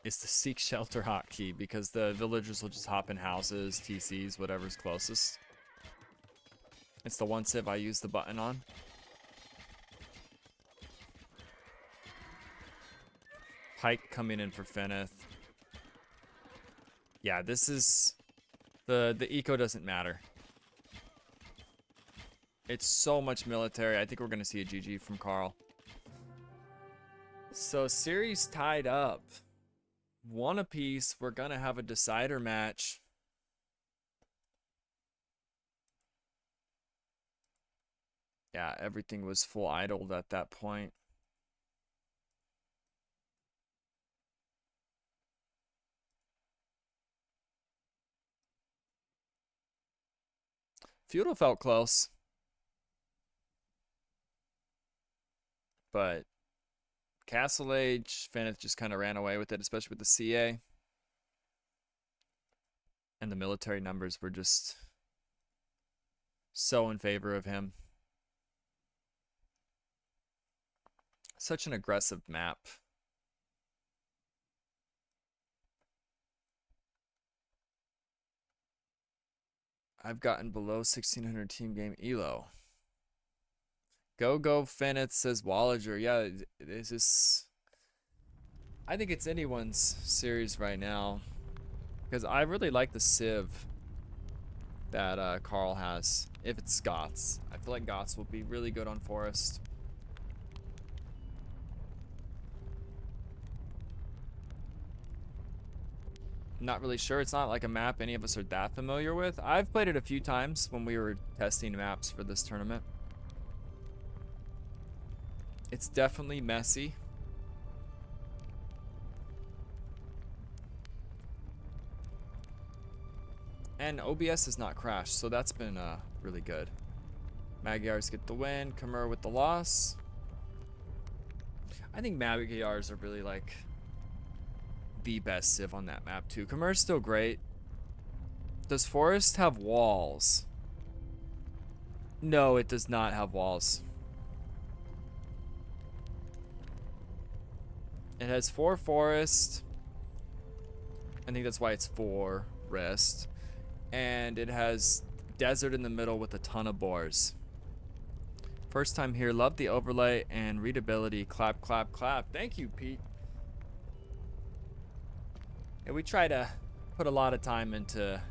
[SPEAKER 1] is the seek shelter hotkey, because the villagers will just hop in houses, TCs, whatever's closest. It's the one civ I use the button on. Pike coming in for Faneth. Yeah, this is the eco doesn't matter. It's so much military. I think we're gonna see a GG from Carl. So series tied up. One apiece. We're gonna have a decider match. Yeah, everything was full idled at that point. Feudal felt close. But Castle Age, Faneth just kind of ran away with it, especially with the CA. And the military numbers were just so in favor of him. Such an aggressive map. I've gotten below 1600 team game elo. Go Faneth says Wallager. Yeah, this is. I think it's anyone's series right now, because I really like the Civ that Carl has. If it's Scots, I feel like Gots will be really good on Forest. Not really sure. It's not like a map any of us are that familiar with. I've played it a few times when we were testing maps for this tournament. It's definitely messy. And OBS has not crashed, so that's been really good. Magyars get the win, KotU with the loss. I think Mabigars are really like the best civ on that map too. Khmer's still great. Does Forest have walls? No, it does not have walls. It has 4 forest. I think that's why it's 4 rest. And it has desert in the middle with a ton of boars. First time here, love the overlay and readability. Clap, clap, clap. Thank you, Pete. And we try to put a lot of time into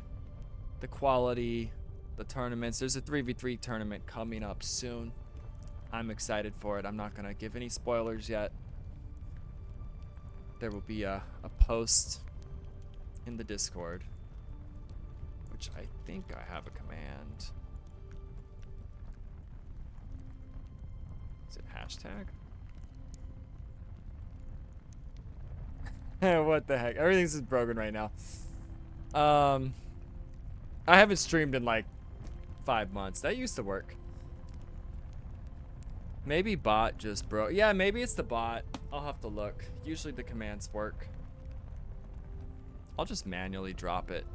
[SPEAKER 1] the quality, the tournaments. There's a 3v3 tournament coming up soon. I'm excited for it. I'm not gonna give any spoilers yet. There will be a post in the Discord, which I think I have a command. Is it hashtag? What the heck? Everything's just broken right now. I haven't streamed in like 5 months. That used to work. Maybe bot just broke. Yeah, maybe it's the bot. I'll have to look. Usually the commands work. I'll just manually drop it.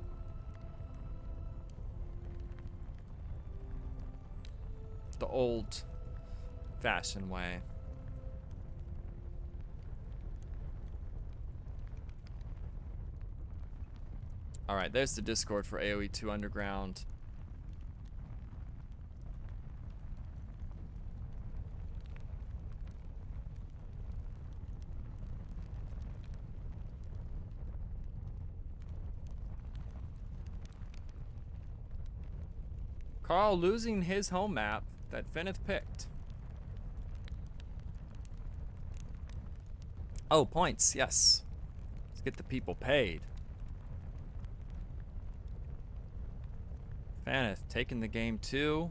[SPEAKER 1] The old fashioned way. All right, there's the Discord for AoE 2 Underground. Carl losing his home map that Faneth picked. Oh, points, yes. Let's get the people paid. Faneth taking the game 2.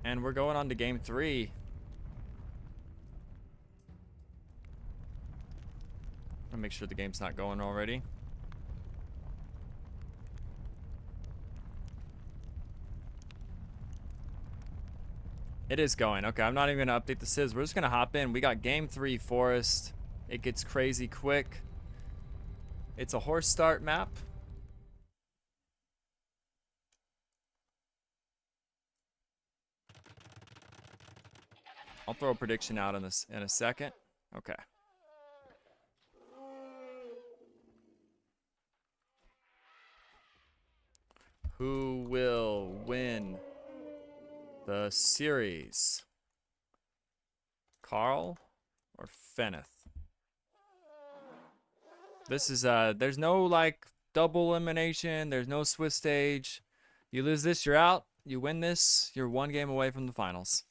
[SPEAKER 1] And we're going on to game 3. I'll make sure the game's not going already. It is going. Okay, I'm not even gonna update the civs. We're just gonna hop in. We got game 3 forest. It gets crazy quick. It's a horse start map. I'll throw a prediction out in this in a second. Okay. Who will win the series? Carl or Faneth? This is there's no like double elimination, there's no Swiss stage. You lose this, you're out. You win this, you're 1 game away from the finals.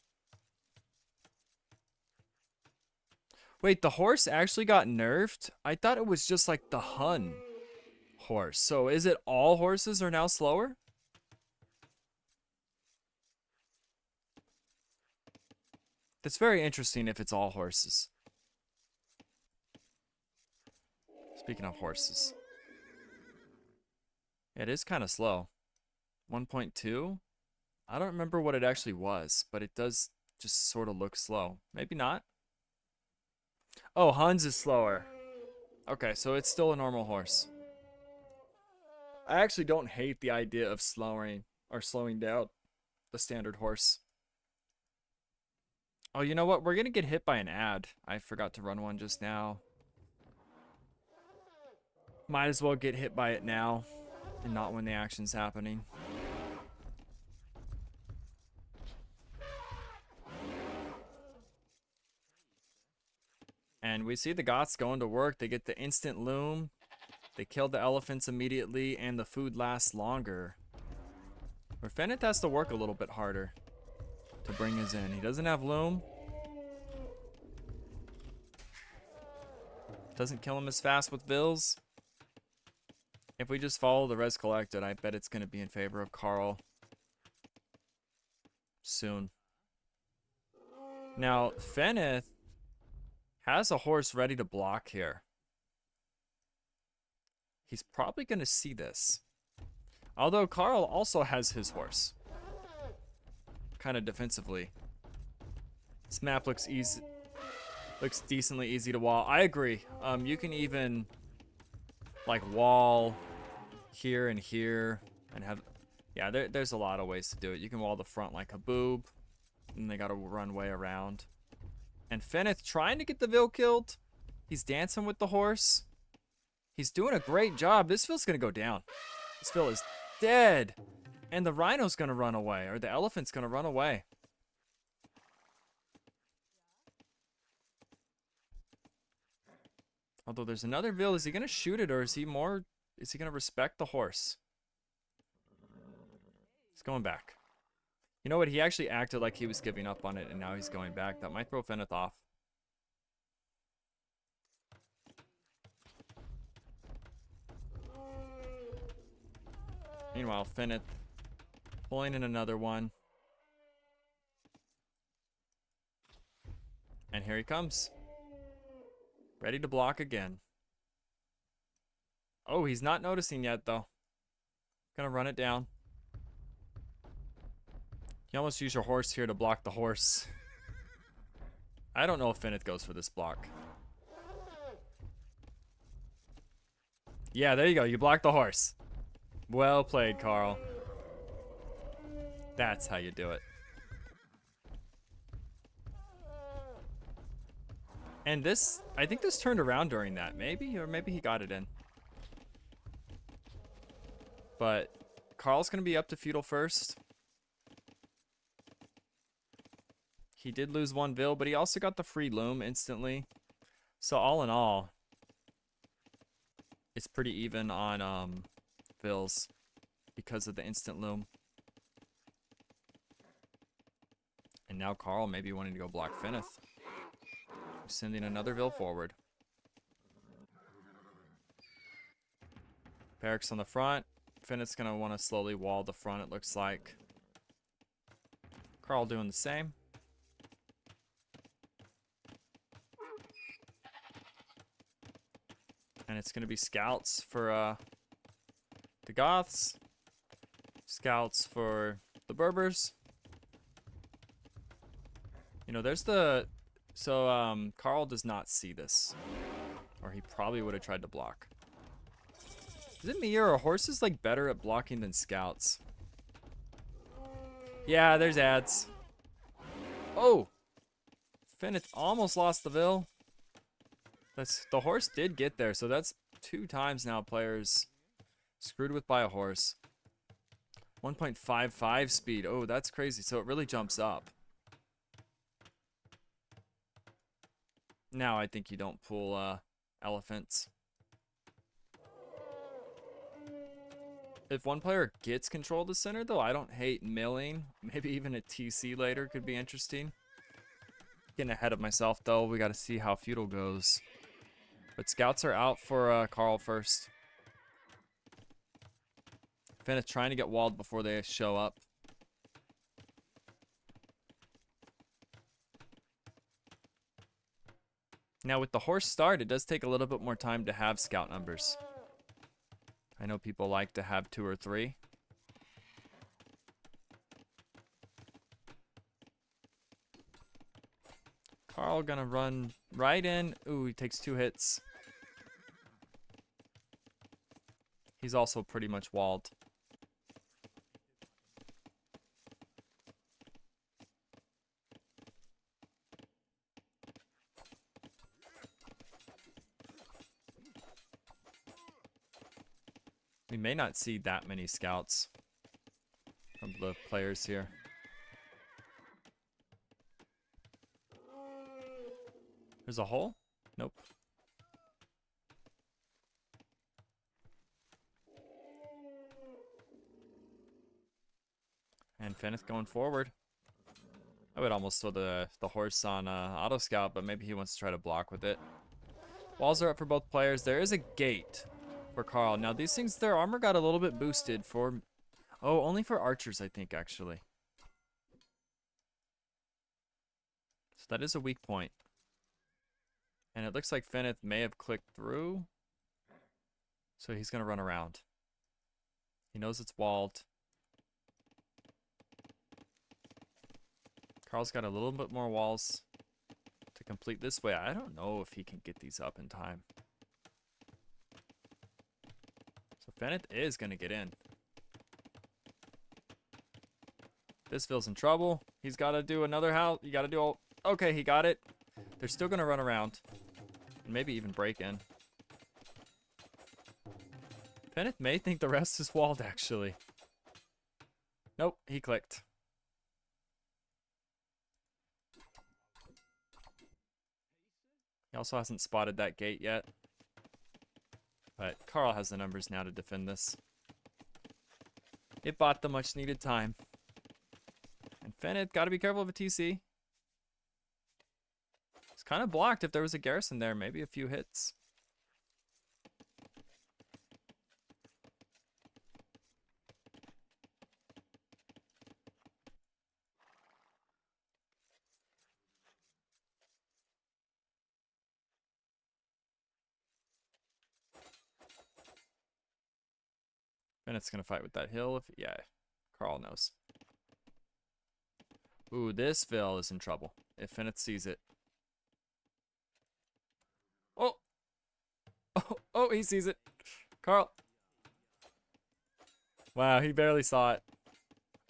[SPEAKER 1] Wait, the horse actually got nerfed? I thought it was just like the Hun horse. So is it all horses are now slower? That's very interesting if it's all horses. Speaking of horses. It is kind of slow. 1.2? I don't remember what it actually was, but it does just sort of look slow. Maybe not. Oh, Huns is slower. Okay, so it's still a normal horse. I actually don't hate the idea of slowing down the standard horse. Oh, you know what? We're gonna get hit by an ad. I forgot to run one just now. Might as well get hit by it now and not when the action's happening. And we see the Goths going to work. They get the instant loom. They kill the elephants immediately, and the food lasts longer. Where Faneth has to work a little bit harder to bring us in. He doesn't have loom. Doesn't kill him as fast with Vils. If we just follow the res collected, I bet it's going to be in favor of Carl soon. Now, Faneth has a horse ready to block here. He's probably going to see this. Although Carl also has his horse. Kind of defensively. This map looks easy. Looks decently easy to wall. I agree. You can even like wall here and here and have, yeah, there's a lot of ways to do it. You can wall the front like a boob, and they gotta run way around. And Faneth trying to get the Vil killed. He's dancing with the horse. He's doing a great job. This Vil's gonna go down. This Vil is dead. And the rhino's gonna run away, or the elephant's gonna run away. Although there's another Vil. Is he gonna shoot it, or is he gonna respect the horse? He's going back. You know what? He actually acted like he was giving up on it, and now he's going back. That might throw Faneth off. Meanwhile, Faneth pulling in another one. And here he comes. Ready to block again. Oh, he's not noticing yet, though. Gonna run it down. You almost use your horse here to block the horse. I don't know if Faneth goes for this block. Yeah, there you go. You blocked the horse. Well played, Carl. That's how you do it. And this, I think this turned around during that, maybe? Or maybe he got it in. But Carl's going to be up to feudal first. He did lose one Vil, but he also got the free loom instantly. So all in all, it's pretty even on Vils because of the instant loom. And now Carl maybe wanting to go block Faneth. Sending another Vil forward. Barracks on the front. Faneth's gonna want to slowly wall the front, it looks like. Carl doing the same. And it's gonna be scouts for the Goths. Scouts for the Berbers. You know, there's the... So, Carl does not see this. Or he probably would have tried to block. Is it me, or are horses, like, better at blocking than scouts? Yeah, there's ads. Oh! Faneth almost lost the Vil. The horse did get there, so that's 2 times now players screwed with by a horse. 1.55 speed. Oh, that's crazy. So it really jumps up. Now I think you don't pull elephants. If one player gets control of the center, though, I don't hate milling. Maybe even a TC later could be interesting. Getting ahead of myself, though. We got to see how feudal goes. But scouts are out for Carl first. Faneth trying to get walled before they show up. Now with the horse start, it does take a little bit more time to have scout numbers. I know people like to have 2 or 3. Carl gonna run right in. Ooh, he takes 2 hits. He's also pretty much walled. We may not see that many scouts from the players here. There's a hole? Nope. And Faneth going forward. I would almost throw the horse on auto scout, but maybe he wants to try to block with it. Walls are up for both players. There is a gate for Carl. Now these things, their armor got a little bit boosted for... Oh, only for archers, I think, actually. So that is a weak point. And it looks like Faneth may have clicked through. So he's going to run around. He knows it's walled. Carl's got a little bit more walls to complete this way. I don't know if he can get these up in time. So Faneth is going to get in. This feels in trouble. He's got to do another house. You got to do all... Okay, he got it. They're still going to run around. And maybe even break in. Faneth may think the rest is walled, actually. Nope, he clicked. He also hasn't spotted that gate yet. But Carl has the numbers now to defend this. It bought the much needed time. And Faneth, gotta be careful of a TC. It's kind of blocked. If there was a garrison there, maybe a few hits. Faneth's gonna fight with that hill. Yeah, Carl knows. Ooh, this Vil is in trouble if Faneth sees it. Oh! Oh, he sees it. Carl. Wow, he barely saw it.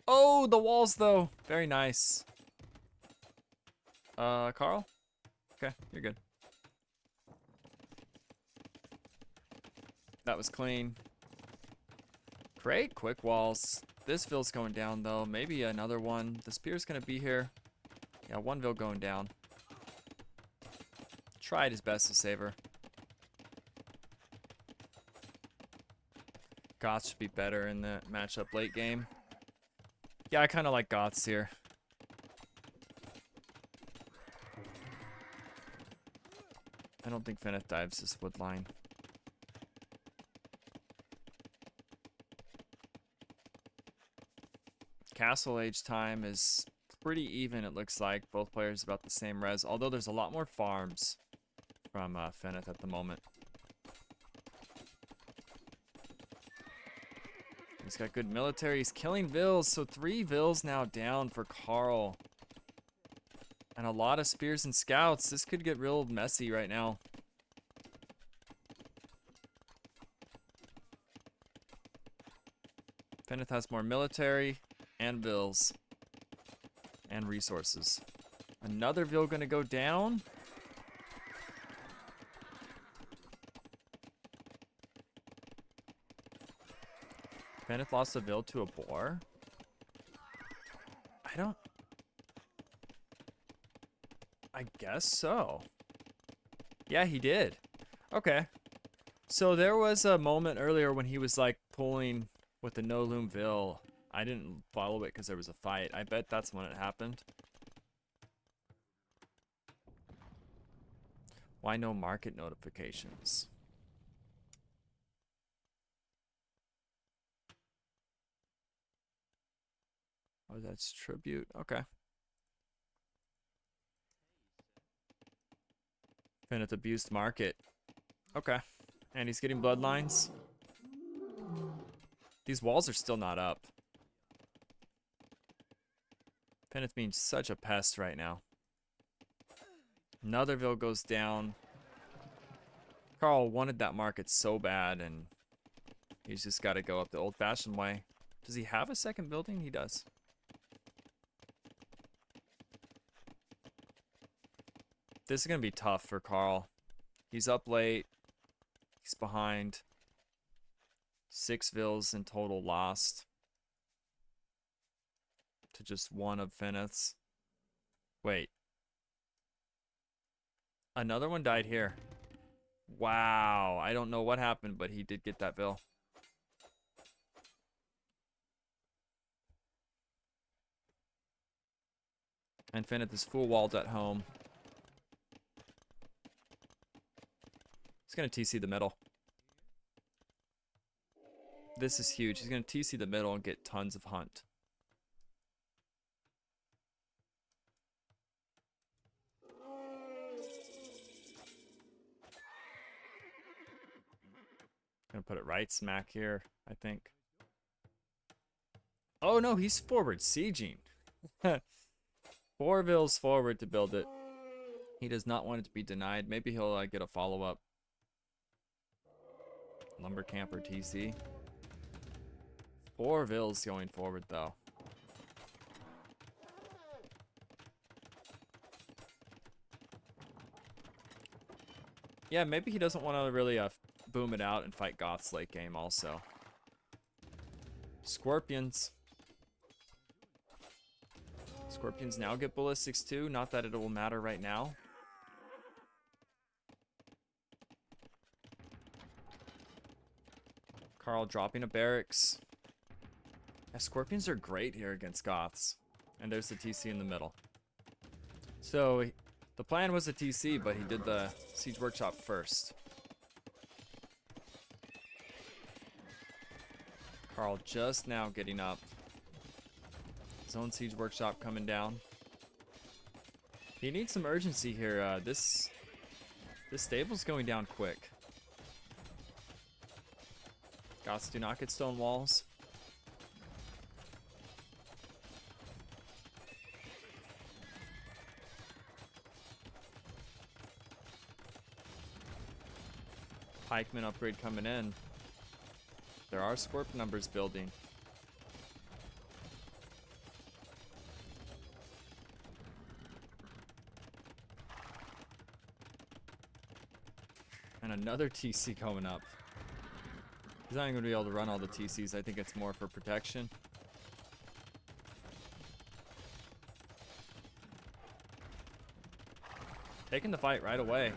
[SPEAKER 1] Oh, the walls, though. Very nice. Carl? Okay, you're good. That was clean. Great quick walls. This Vil's going down, though. Maybe another one. The spear's going to be here. Yeah, one Vil going down. Tried his best to save her. Goths should be better in the matchup late game. Yeah, I kind of like Goths here. I don't think Faneth dives this wood line. Castle age time is pretty even, it looks like. Both players about the same res, although there's a lot more farms from Faneth at the moment. He's got good military. He's killing Vils, so 3 Vils now down for Carl. And a lot of spears and scouts. This could get real messy right now. Faneth has more military and Vils and resources. Another Vil gonna go down. Faneth lost a Vil to a boar. I guess so. Yeah, he did. Okay. So there was a moment earlier when he was like pulling with the no loom Vil. I didn't follow it because there was a fight. I bet that's when it happened. Why no market notifications? Oh, that's tribute. Okay. Faneth abused market. Okay. And he's getting bloodlines. These walls are still not up. Faneth being such a pest right now. Another Vil goes down. Carl wanted that market so bad, and he's just got to go up the old-fashioned way. Does he have a second building? He does. This is going to be tough for Carl. He's up late. He's behind. 6 Vils in total lost to just one of Faneth's. Wait. Another one died here. Wow. I don't know what happened, but he did get that Vil. And Faneth is full walled at home. He's going to TC the middle. This is huge. He's going to TC the middle and get tons of hunt. Gonna put it right smack here, I think. Oh no, he's forward sieging. 4 Vils forward to build it. He does not want it to be denied. Maybe he'll get a follow-up. Lumber camper TC. 4 vills going forward, though. Yeah, maybe he doesn't want to really boom it out and fight Goth's late game also. Scorpions. Scorpions now get ballistics too. Not that it will matter right now. Carl dropping a barracks. Yeah, Scorpions are great here against Goths. And there's the TC in the middle. So the plan was a TC, but he did the Siege Workshop first. Carl just now getting up. His own Siege Workshop coming down. He needs some urgency here. This stable's going down quick. Goths do not get stone walls. Pikeman upgrade coming in. There are Scorp numbers building. And another TC coming up. He's not even going to be able to run all the TCs. I think it's more for protection. Taking the fight right away.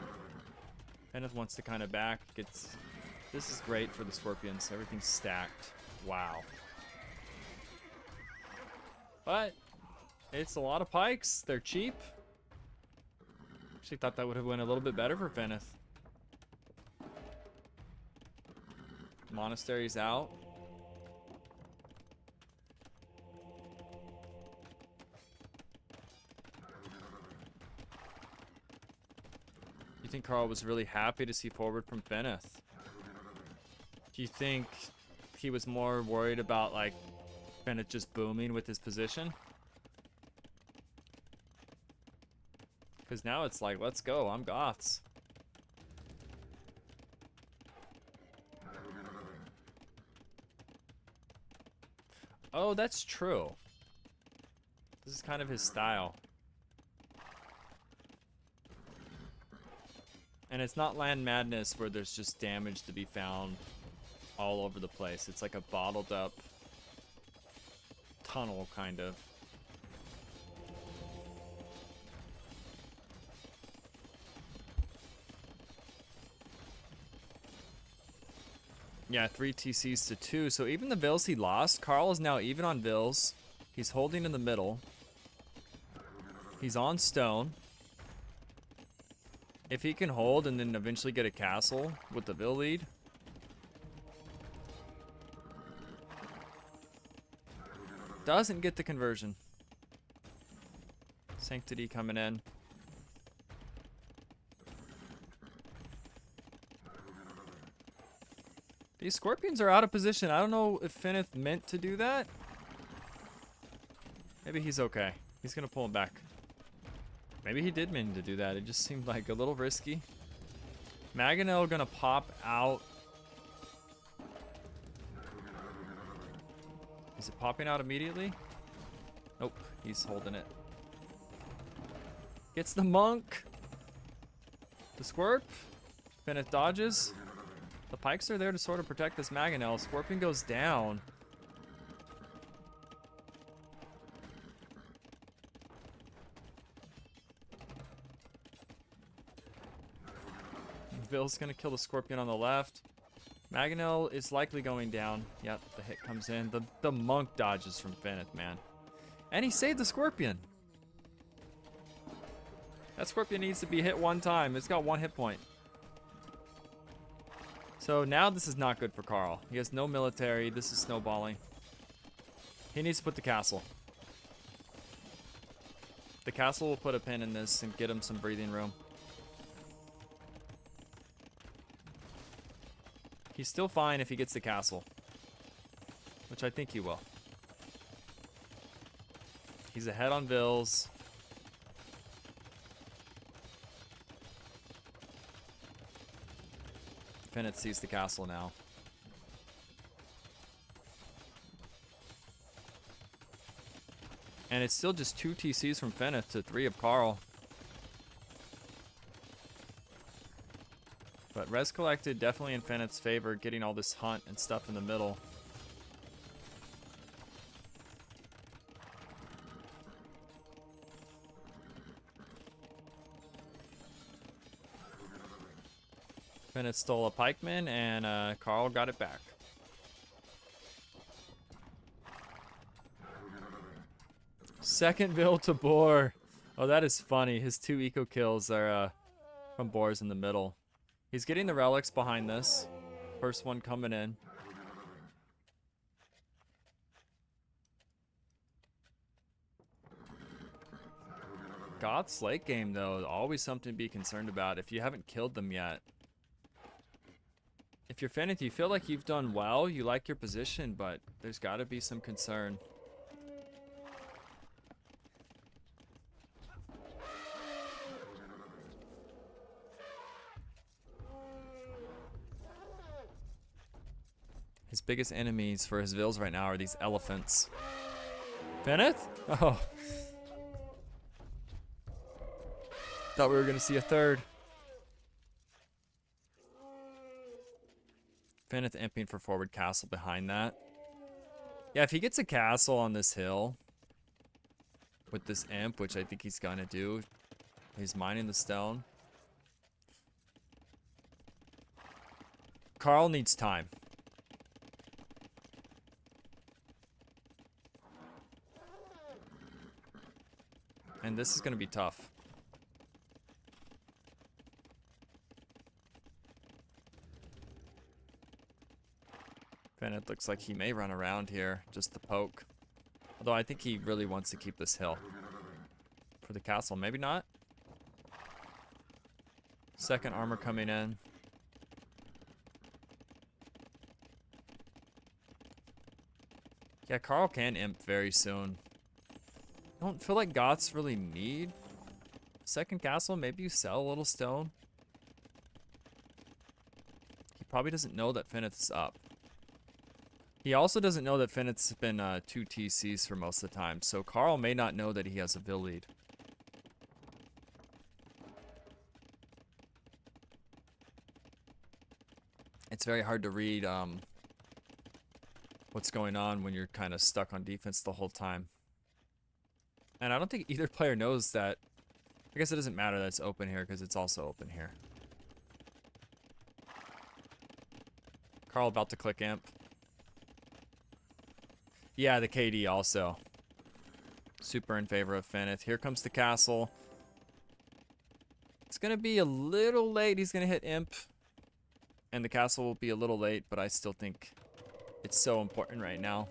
[SPEAKER 1] Faneth wants to kind of back. This is great for the Scorpions. Everything's stacked. Wow. But it's a lot of pikes. They're cheap. Actually thought that would have went a little bit better for Faneth. Monastery's out. You think Carl was really happy to see forward from Faneth? Do you think he was more worried about like Faneth just booming with his position? Because now it's like, let's go, I'm Goths. Oh, that's true. This is kind of his style. And it's not Land Madness where there's just damage to be found all over the place. It's like a bottled up tunnel, kind of. Yeah, 3 TCs to 2. So even the vills he lost, Carl is now even on vills. He's holding in the middle. He's on stone. If he can hold and then eventually get a castle with the vill lead. Doesn't get the conversion. Sanctity coming in. These Scorpions are out of position. I don't know if Faneth meant to do that. Maybe he's okay. He's gonna pull him back. Maybe he did mean to do that. It just seemed like a little risky. Maganel gonna pop out. Is it popping out immediately? Nope, he's holding it. Gets the monk. The Scorp. Faneth dodges. The pikes are there to sort of protect this Maganel. Scorpion goes down. Bill's gonna kill the Scorpion on the left. Maganel is likely going down. Yep, the hit comes in. The monk dodges from Faneth, man. And he saved the Scorpion. That Scorpion needs to be hit one time. It's got 1 hit point. So now this is not good for Carl. He has no military. This is snowballing. He needs to put the castle. The castle will put a pin in this and get him some breathing room. He's still fine if he gets the castle, which I think he will. He's ahead on vills. Faneth sees the castle now. And it's still just 2 TCs from Faneth to 3 of Carl. But res collected definitely in Faneth's favor, getting all this hunt and stuff in the middle. Faneth stole a pikeman and Carl got it back. Second bill to boar. Oh, that is funny. His 2 eco kills are from boars in the middle. He's getting the relics behind this. First one coming in. Goth's late game, though, always something to be concerned about if you haven't killed them yet. If you're Faneth, you feel like you've done well, you like your position, but there's got to be some concern. His biggest enemies for his vills right now are these elephants. Faneth? Oh. Thought we were going to see a third. Faneth imping for forward castle behind that. Yeah, if he gets a castle on this hill with this imp, which I think he's going to do, he's mining the stone. Carl needs time. And this is going to be tough. Faneth looks like he may run around here just to poke. Although I think he really wants to keep this hill for the castle. Maybe not. Second armor coming in. Yeah, Carl can imp very soon. I don't feel like Goths really need second castle. Maybe you sell a little stone. He probably doesn't know that Faneth's up. He also doesn't know that Faneth's been 2 TCs for most of the time, so Carl may not know that he has a vill lead. It's very hard to read what's going on when you're kind of stuck on defense the whole time. And I don't think either player knows that. I guess it doesn't matter that it's open here because it's also open here. Carl about to click imp. Yeah, the KD also. Super in favor of Faneth. Here comes the castle. It's going to be a little late. He's going to hit imp. And the castle will be a little late, but I still think it's so important right now.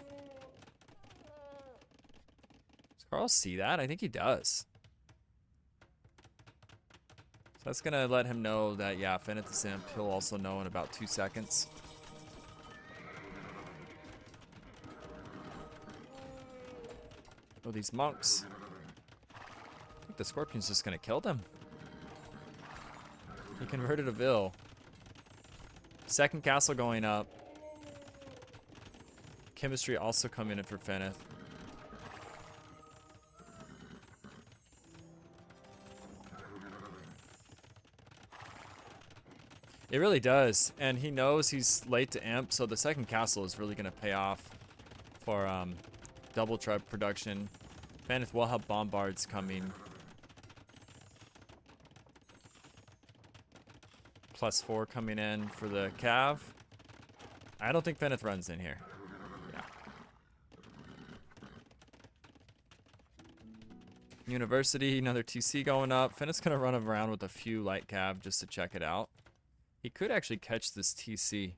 [SPEAKER 1] Does Carl see that? I think he does. So that's going to let him know that, yeah, Faneth is imp. He'll also know in about 2 seconds. Oh, these monks. I think the scorpion's just gonna kill them. He converted a vill. Second castle going up. Chemistry also coming in for Faneth. It really does. And he knows he's late to imp, so the second castle is really gonna pay off for double trap production. Faneth will have bombards coming. +4 coming in for the cav. I don't think Faneth runs in here. Yeah. University, another TC going up. Faneth's gonna run around with a few light cav just to check it out. He could actually catch this TC.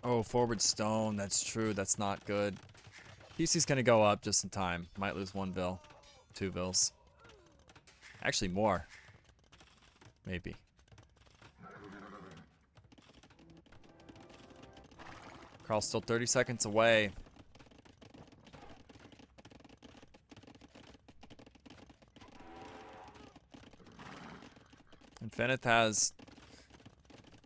[SPEAKER 1] Oh, forward stone. That's true. That's not good. TC's gonna go up just in time. Might lose 1 vill. 2 vills. Actually, more. Maybe. Carl's still 30 seconds away. Faneth has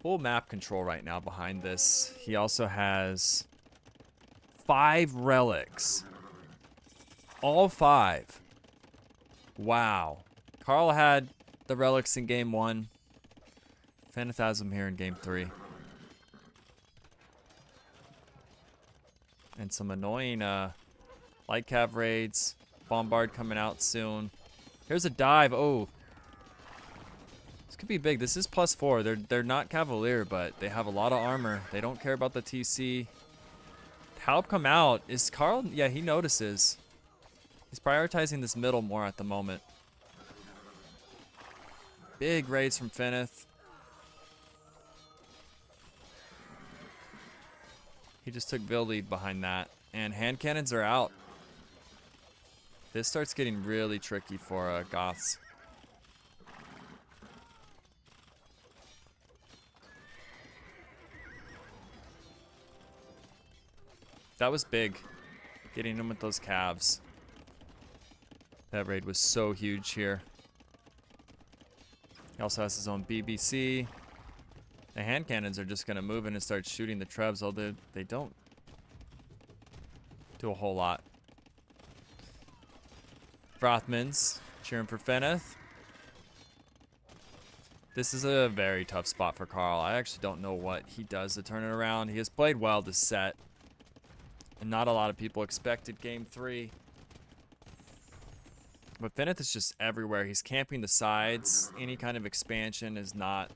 [SPEAKER 1] full map control right now behind this. He also has 5 relics. All 5. Wow. Carl had the relics in game 1. Faneth has them here in game 3. And some annoying light cav raids. Bombard coming out soon. Here's a dive. Oh. This could be big. This is +4. They're not Cavalier, but they have a lot of armor. They don't care about the TC. Help come out. Is Carl? Yeah, he notices. He's prioritizing this middle more at the moment. Big raids from Faneth. He just took Vil lead behind that. And hand cannons are out. This starts getting really tricky for Goths. That was big. Getting him with those calves. That raid was so huge here. He also has his own BBC. The hand cannons are just going to move in and start shooting the trebs, although they don't do a whole lot. Frothmans cheering for Faneth. This is a very tough spot for Carl. I actually don't know what he does to turn it around. He has played well this set. And not a lot of people expected game 3. But Faneth is just everywhere. He's camping the sides. Any kind of expansion is not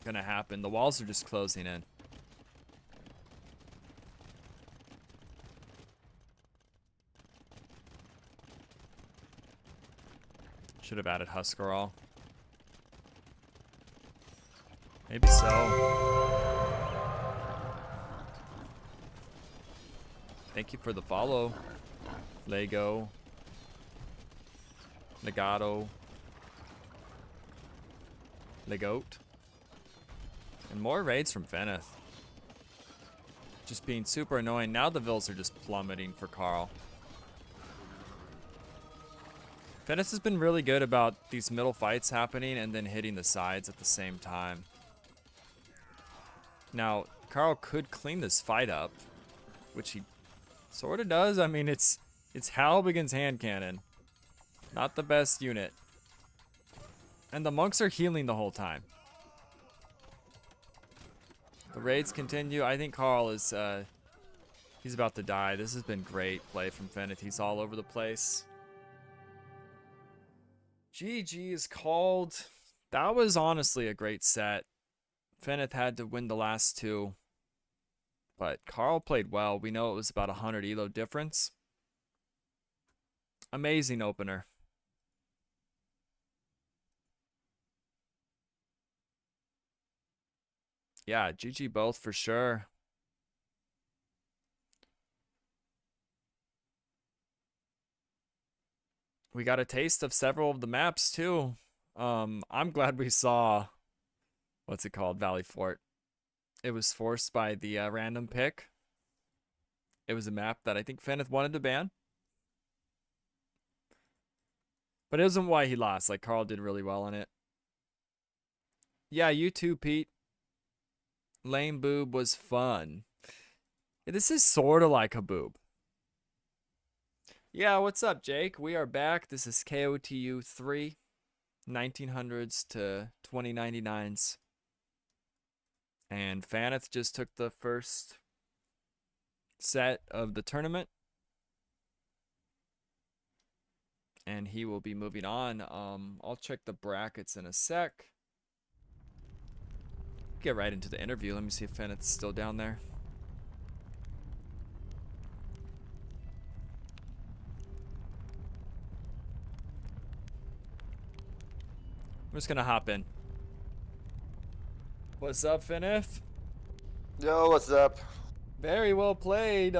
[SPEAKER 1] going to happen. The walls are just closing in. Should have added Huskarl. Maybe so. Thank you for the follow. Lego. Legato. Legoat. And more raids from Faneth. Just being super annoying. Now the Vils are just plummeting for Carl. Faneth has been really good about these middle fights happening and then hitting the sides at the same time. Now, Carl could clean this fight up, which he sort of does. I mean, it's Halb against hand cannon. Not the best unit. And the monks are healing the whole time. The raids continue. I think Carl is, he's about to die. This has been great play from Faneth. He's all over the place. GG is called. That was honestly a great set. Faneth had to win the last 2. But Carl played well. We know it was about 100 elo difference. Amazing opener. Yeah, GG both for sure. We got a taste of several of the maps too. I'm glad we saw, what's it called, Valley Fort. It was forced by the random pick. It was a map that I think Faneth wanted to ban. But it wasn't why he lost. Like, Carl did really well on it. Yeah, you too, Pete. Lame boob was fun. Yeah, this is sort of like a boob. Yeah, what's up, Jake? We are back. This is KotU 3. 1900s to 2099s. And Faneth just took the first set of the tournament. And he will be moving on. I'll check the brackets in a sec. Get right into the interview. Let me see if Faneth's still down there. I'm just gonna hop in. What's up, Faneth?
[SPEAKER 5] Yo, what's up?
[SPEAKER 1] Very well played.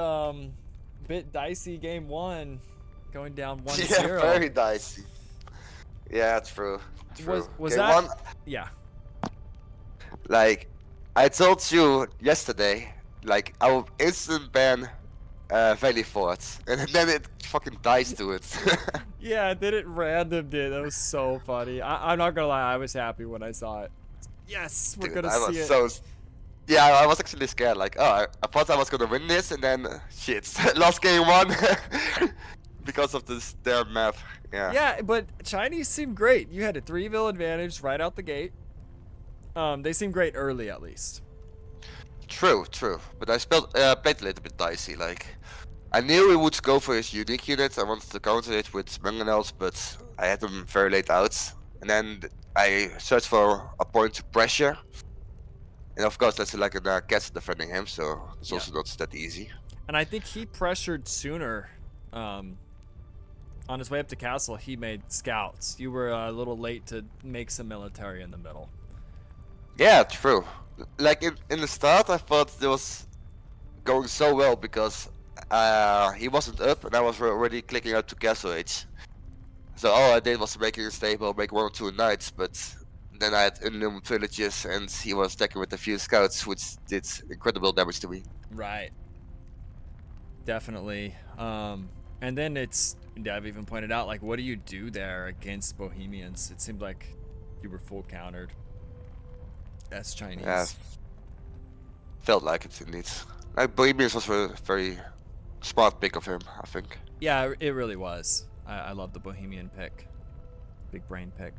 [SPEAKER 1] Bit dicey game 1. Going down 1-0.
[SPEAKER 5] Yeah, very dicey. Yeah, true. True.
[SPEAKER 1] Was
[SPEAKER 5] Okay,
[SPEAKER 1] that? Yeah.
[SPEAKER 5] Like, I told you yesterday, like, I will instant ban Valley Fort, and then it fucking dies to it.
[SPEAKER 1] Yeah, then it random did. That was so funny. I'm not gonna lie, I was happy when I saw it. Yes, we're
[SPEAKER 5] Dude,
[SPEAKER 1] gonna
[SPEAKER 5] I
[SPEAKER 1] see
[SPEAKER 5] was
[SPEAKER 1] it.
[SPEAKER 5] so. Yeah, I was actually scared. Like, oh, I thought I was gonna win this, and then shit, lost game one because of this their map. Yeah.
[SPEAKER 1] Yeah, but Chinese seemed great. You had a 3-ville advantage right out the gate. They seemed great early, at least.
[SPEAKER 5] True, true. But I played a little bit dicey. Like, I knew he would go for his unique unit. I wanted to counter it with mangonels, but I had him very late out. And then I searched for a point to pressure. And of course, that's like a cat defending him, so it's also not that easy.
[SPEAKER 1] And I think he pressured sooner. On his way up to castle, he made scouts. You were a little late to make some military in the middle.
[SPEAKER 5] Yeah, true. Like in the start, I thought it was going so well because he wasn't up, and I was already clicking out to castle age. So all I did was making a stable, make 1 or 2 knights, but then I had unlimited villages, and he was attacking with a few scouts, which did incredible damage to me.
[SPEAKER 1] Right. Definitely. And then I've even pointed out, like, what do you do there against Bohemians? It seemed like you were full countered. That's Chinese.
[SPEAKER 5] Yeah, felt like it indeed. Like Bohemians was a very smart pick of him, I think.
[SPEAKER 1] Yeah, it really was. I love the Bohemian pick. Big brain pick.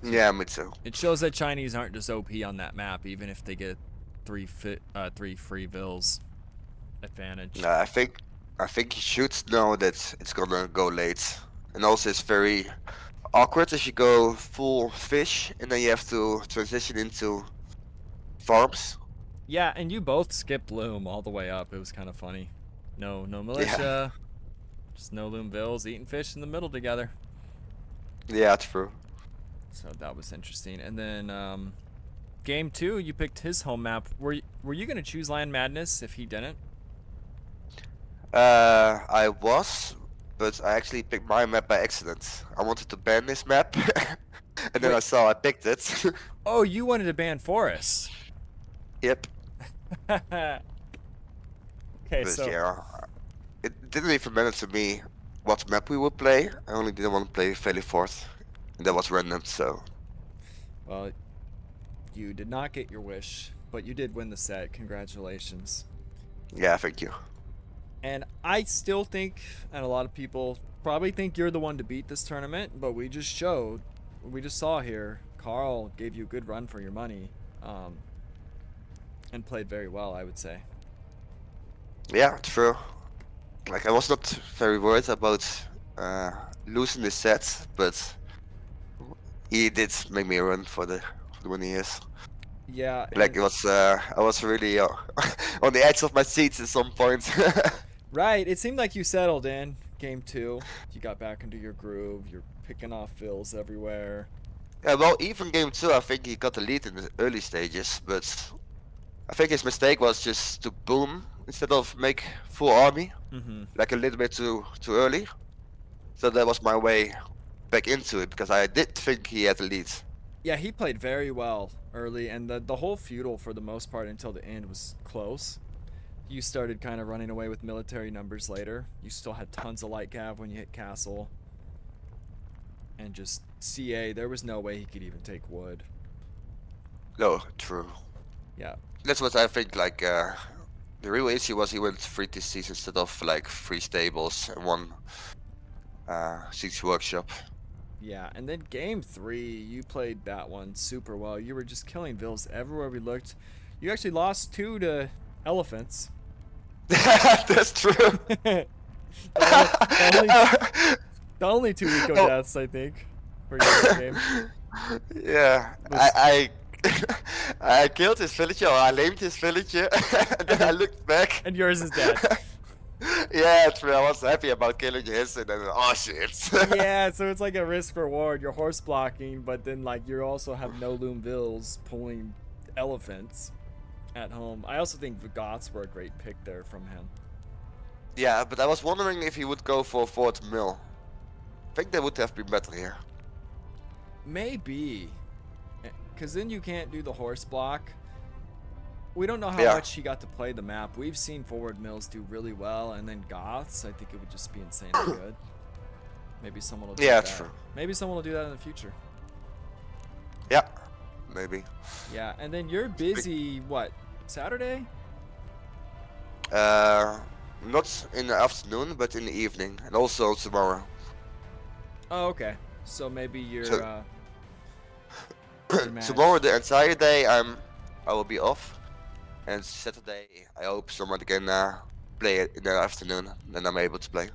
[SPEAKER 5] Yeah, me too.
[SPEAKER 1] It shows that Chinese aren't just OP on that map, even if they get 3 free vills advantage.
[SPEAKER 5] I think he should know that it's gonna go late, and also it's very awkward if you go full fish and then you have to transition into farms.
[SPEAKER 1] Yeah, and you both skipped loom all the way up. It was kind of funny. No militia, just no loom vills eating fish in the middle together.
[SPEAKER 5] Yeah, true.
[SPEAKER 1] So that was interesting. And then game 2, you picked his home map. Were you gonna choose Land Madness if he didn't?
[SPEAKER 5] I was, but I actually picked my map by accident. I wanted to ban this map, and then I saw I picked it.
[SPEAKER 1] Oh, you wanted to ban Forest.
[SPEAKER 5] Yep.
[SPEAKER 1] Okay,
[SPEAKER 5] But
[SPEAKER 1] so
[SPEAKER 5] yeah, it didn't even matter to me what map we would play. I only didn't want to play Valley Fort, and that was random. So
[SPEAKER 1] well, you did not get your wish, but you did win the set. Congratulations.
[SPEAKER 5] yeah, thank you.
[SPEAKER 1] And I still think, and a lot of people probably think you're the one to beat this tournament, but we just saw here, Carl gave you a good run for your money, and played very well, I would say.
[SPEAKER 5] Yeah, true. Like I was not very worried about losing this set, but he did make me run for the money. Yes.
[SPEAKER 1] Yeah.
[SPEAKER 5] Like it was, I was really on the edge of my seats at some point.
[SPEAKER 1] Right. It seemed like you settled in game 2. You got back into your groove. You're picking off fills everywhere.
[SPEAKER 5] Yeah, well, even game 2, I think he got the lead in the early stages, but I think his mistake was just to boom instead of make full army, like a little bit too early. So that was my way back into it because I did think he had the lead.
[SPEAKER 1] Yeah, he played very well early, and the whole feudal for the most part until the end was close. You started kind of running away with military numbers later. You still had tons of light cav when you hit castle. And just CA, there was no way he could even take wood.
[SPEAKER 5] No, true.
[SPEAKER 1] Yeah.
[SPEAKER 5] That's what I think, like, the real issue was he went 3 TCs instead of, like, 3 stables and 1 siege workshop.
[SPEAKER 1] Yeah, and then game 3, you played that one super well. You were just killing vills everywhere we looked. You actually lost 2 to elephants.
[SPEAKER 5] That's true.
[SPEAKER 1] the only 2 eco deaths, I think, for your game.
[SPEAKER 5] Yeah, I killed his villager, or I lamed his villager, and then I looked back.
[SPEAKER 1] And yours is dead.
[SPEAKER 5] Yeah, true. I was happy about killing his, and then oh shit.
[SPEAKER 1] Yeah, so it's like a risk reward. You're horse blocking, but then like you also have no loom vills pulling elephants at home. I also think the Goths were a great pick there from him.
[SPEAKER 5] Yeah, but I was wondering if he would go for Fort Mill. I think that would have been better here.
[SPEAKER 1] Maybe, because then you can't do the horse block. We don't know how
[SPEAKER 5] Yeah.
[SPEAKER 1] much he got to play the map. We've seen forward mills do really well, and then Goths, I think it would just be insanely good. Maybe someone will do
[SPEAKER 5] Yeah,
[SPEAKER 1] that.
[SPEAKER 5] true.
[SPEAKER 1] Maybe someone will do that in the future.
[SPEAKER 5] Yeah, maybe.
[SPEAKER 1] Yeah, and then you're busy, what, Saturday?
[SPEAKER 5] Not in the afternoon, but in the evening, and also tomorrow.
[SPEAKER 1] Oh, okay. So maybe your,
[SPEAKER 5] So-
[SPEAKER 1] your match.
[SPEAKER 5] Tomorrow, the entire day, I will be off, and Saturday, I hope someone can play it in the afternoon, then I'm able to play.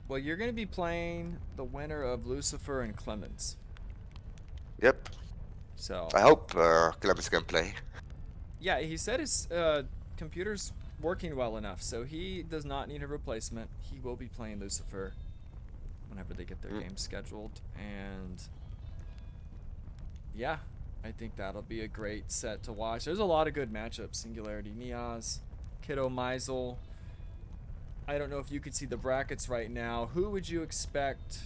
[SPEAKER 1] Well, you're going to be playing the winner of Lucifer and Clemens.
[SPEAKER 5] Yep.
[SPEAKER 1] So,
[SPEAKER 5] I hope Clemens can play.
[SPEAKER 1] yeah, he said his computer's working well enough, so he does not need a replacement. He will be playing Lucifer whenever they get their game scheduled, and yeah, I think that'll be a great set to watch. There's a lot of good matchups. Singularity, Niaz, Kiddo, Meisel. I don't know if you could see the brackets right now. Who would you expect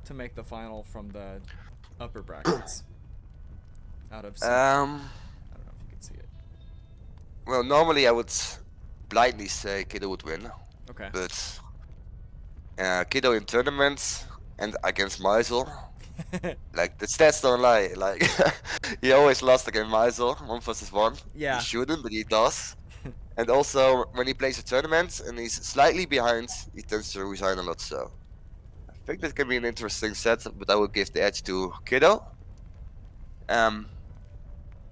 [SPEAKER 1] to make the final from the upper brackets? Out of I don't know if you can see it.
[SPEAKER 5] Well, normally I would blindly say Kiddo would win,
[SPEAKER 1] Okay.
[SPEAKER 5] but Kiddo in tournaments and against Meisel, like the stats don't lie. Like he always lost against Meisel, 1 versus 1.
[SPEAKER 1] Yeah.
[SPEAKER 5] He shouldn't, but he does. And also when he plays a tournament and he's slightly behind, he tends to resign a lot. So I think that can be an interesting set, but I would give the edge to Kiddo.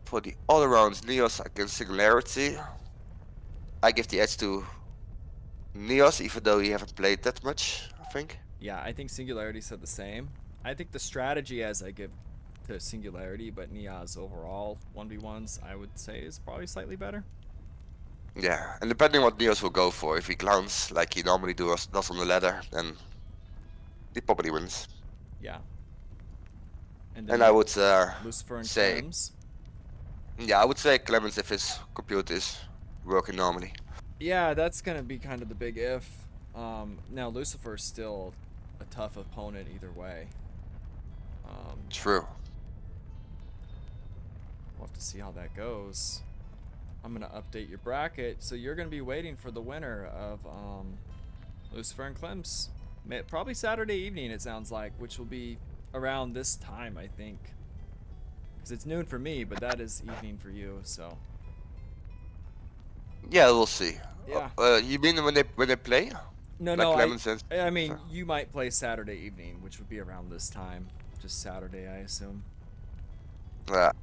[SPEAKER 5] For the other rounds, Neos against Singularity, I give the edge to Neos, even though he haven't played that much, I think.
[SPEAKER 1] Yeah, I think Singularity said the same. I think the strategy as I give to Singularity, but Niaz overall 1v1s, I would say is probably slightly better.
[SPEAKER 5] Yeah, and depending what Neos will go for, if he clowns like he normally does on the ladder, then he probably wins.
[SPEAKER 1] Yeah.
[SPEAKER 5] And I would
[SPEAKER 1] Lucifer and
[SPEAKER 5] say,
[SPEAKER 1] Clems.
[SPEAKER 5] yeah, I would say Clemens if his computer is working normally.
[SPEAKER 1] Yeah, that's gonna be kind of the big if. Now Lucifer's still a tough opponent either way.
[SPEAKER 5] True.
[SPEAKER 1] We'll have to see how that goes. I'm gonna update your bracket, so you're gonna be waiting for the winner of Lucifer and Clems. Probably Saturday evening, it sounds like, which will be around this time, I think. Because it's noon for me, but that is evening for you, so.
[SPEAKER 5] Yeah, we'll see.
[SPEAKER 1] Yeah.
[SPEAKER 5] You mean when they play?
[SPEAKER 1] No,
[SPEAKER 5] Like
[SPEAKER 1] no,
[SPEAKER 5] Clemens and
[SPEAKER 1] I mean,
[SPEAKER 5] so.
[SPEAKER 1] you might play Saturday evening, which would be around this time. Just Saturday, I assume.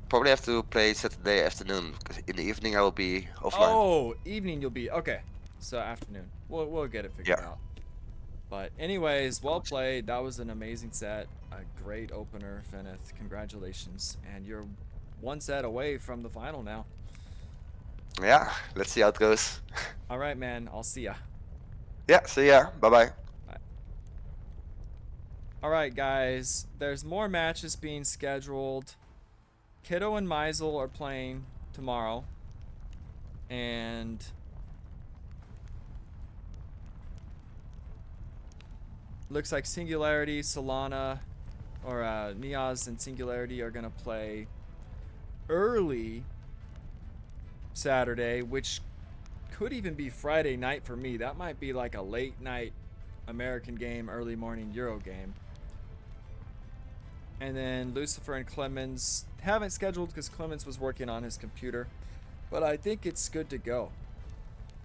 [SPEAKER 5] Probably have to play Saturday afternoon, because in the evening I will be offline.
[SPEAKER 1] Oh, evening you'll be, okay. So afternoon. We'll get it figured out. But anyways, well played. That was an amazing set. A great opener, Faneth. Congratulations. And you're one set away from the final now.
[SPEAKER 5] Yeah, let's see how it goes.
[SPEAKER 1] All right, man. I'll see ya.
[SPEAKER 5] Yeah, see ya. Bye-bye.
[SPEAKER 1] All right, guys. There's more matches being scheduled. Kiddo and Meisel are playing tomorrow. And looks like Singularity, Solana, or Niaz and Singularity are going to play early Saturday, which could even be Friday night for me. That might be like a late night American game, early morning Euro game. And then Lucifer and Clemens haven't scheduled because Clemens was working on his computer. But I think it's good to go.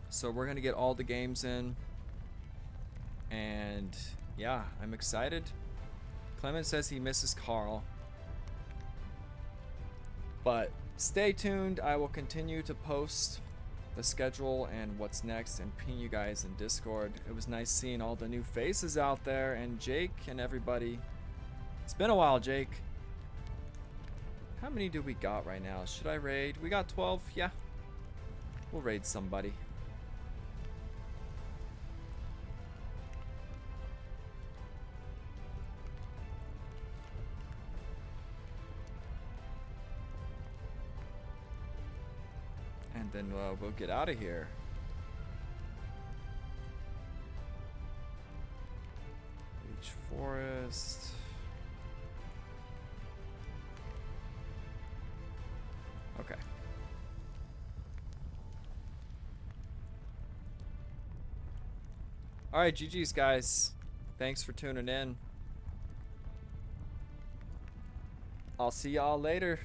[SPEAKER 1] So we're going to get all the games in. And yeah, I'm excited. Clemens says he misses Carl. But stay tuned. I will continue to post the schedule and what's next and ping you guys in Discord. It was nice seeing all the new faces out there and Jake and everybody. It's been a while, Jake. How many do we got right now? Should I raid? We got 12. Yeah. We'll raid somebody. And then we'll get out of here. Beach Forest. Okay. All right, GG's guys. Thanks for tuning in. I'll see y'all later.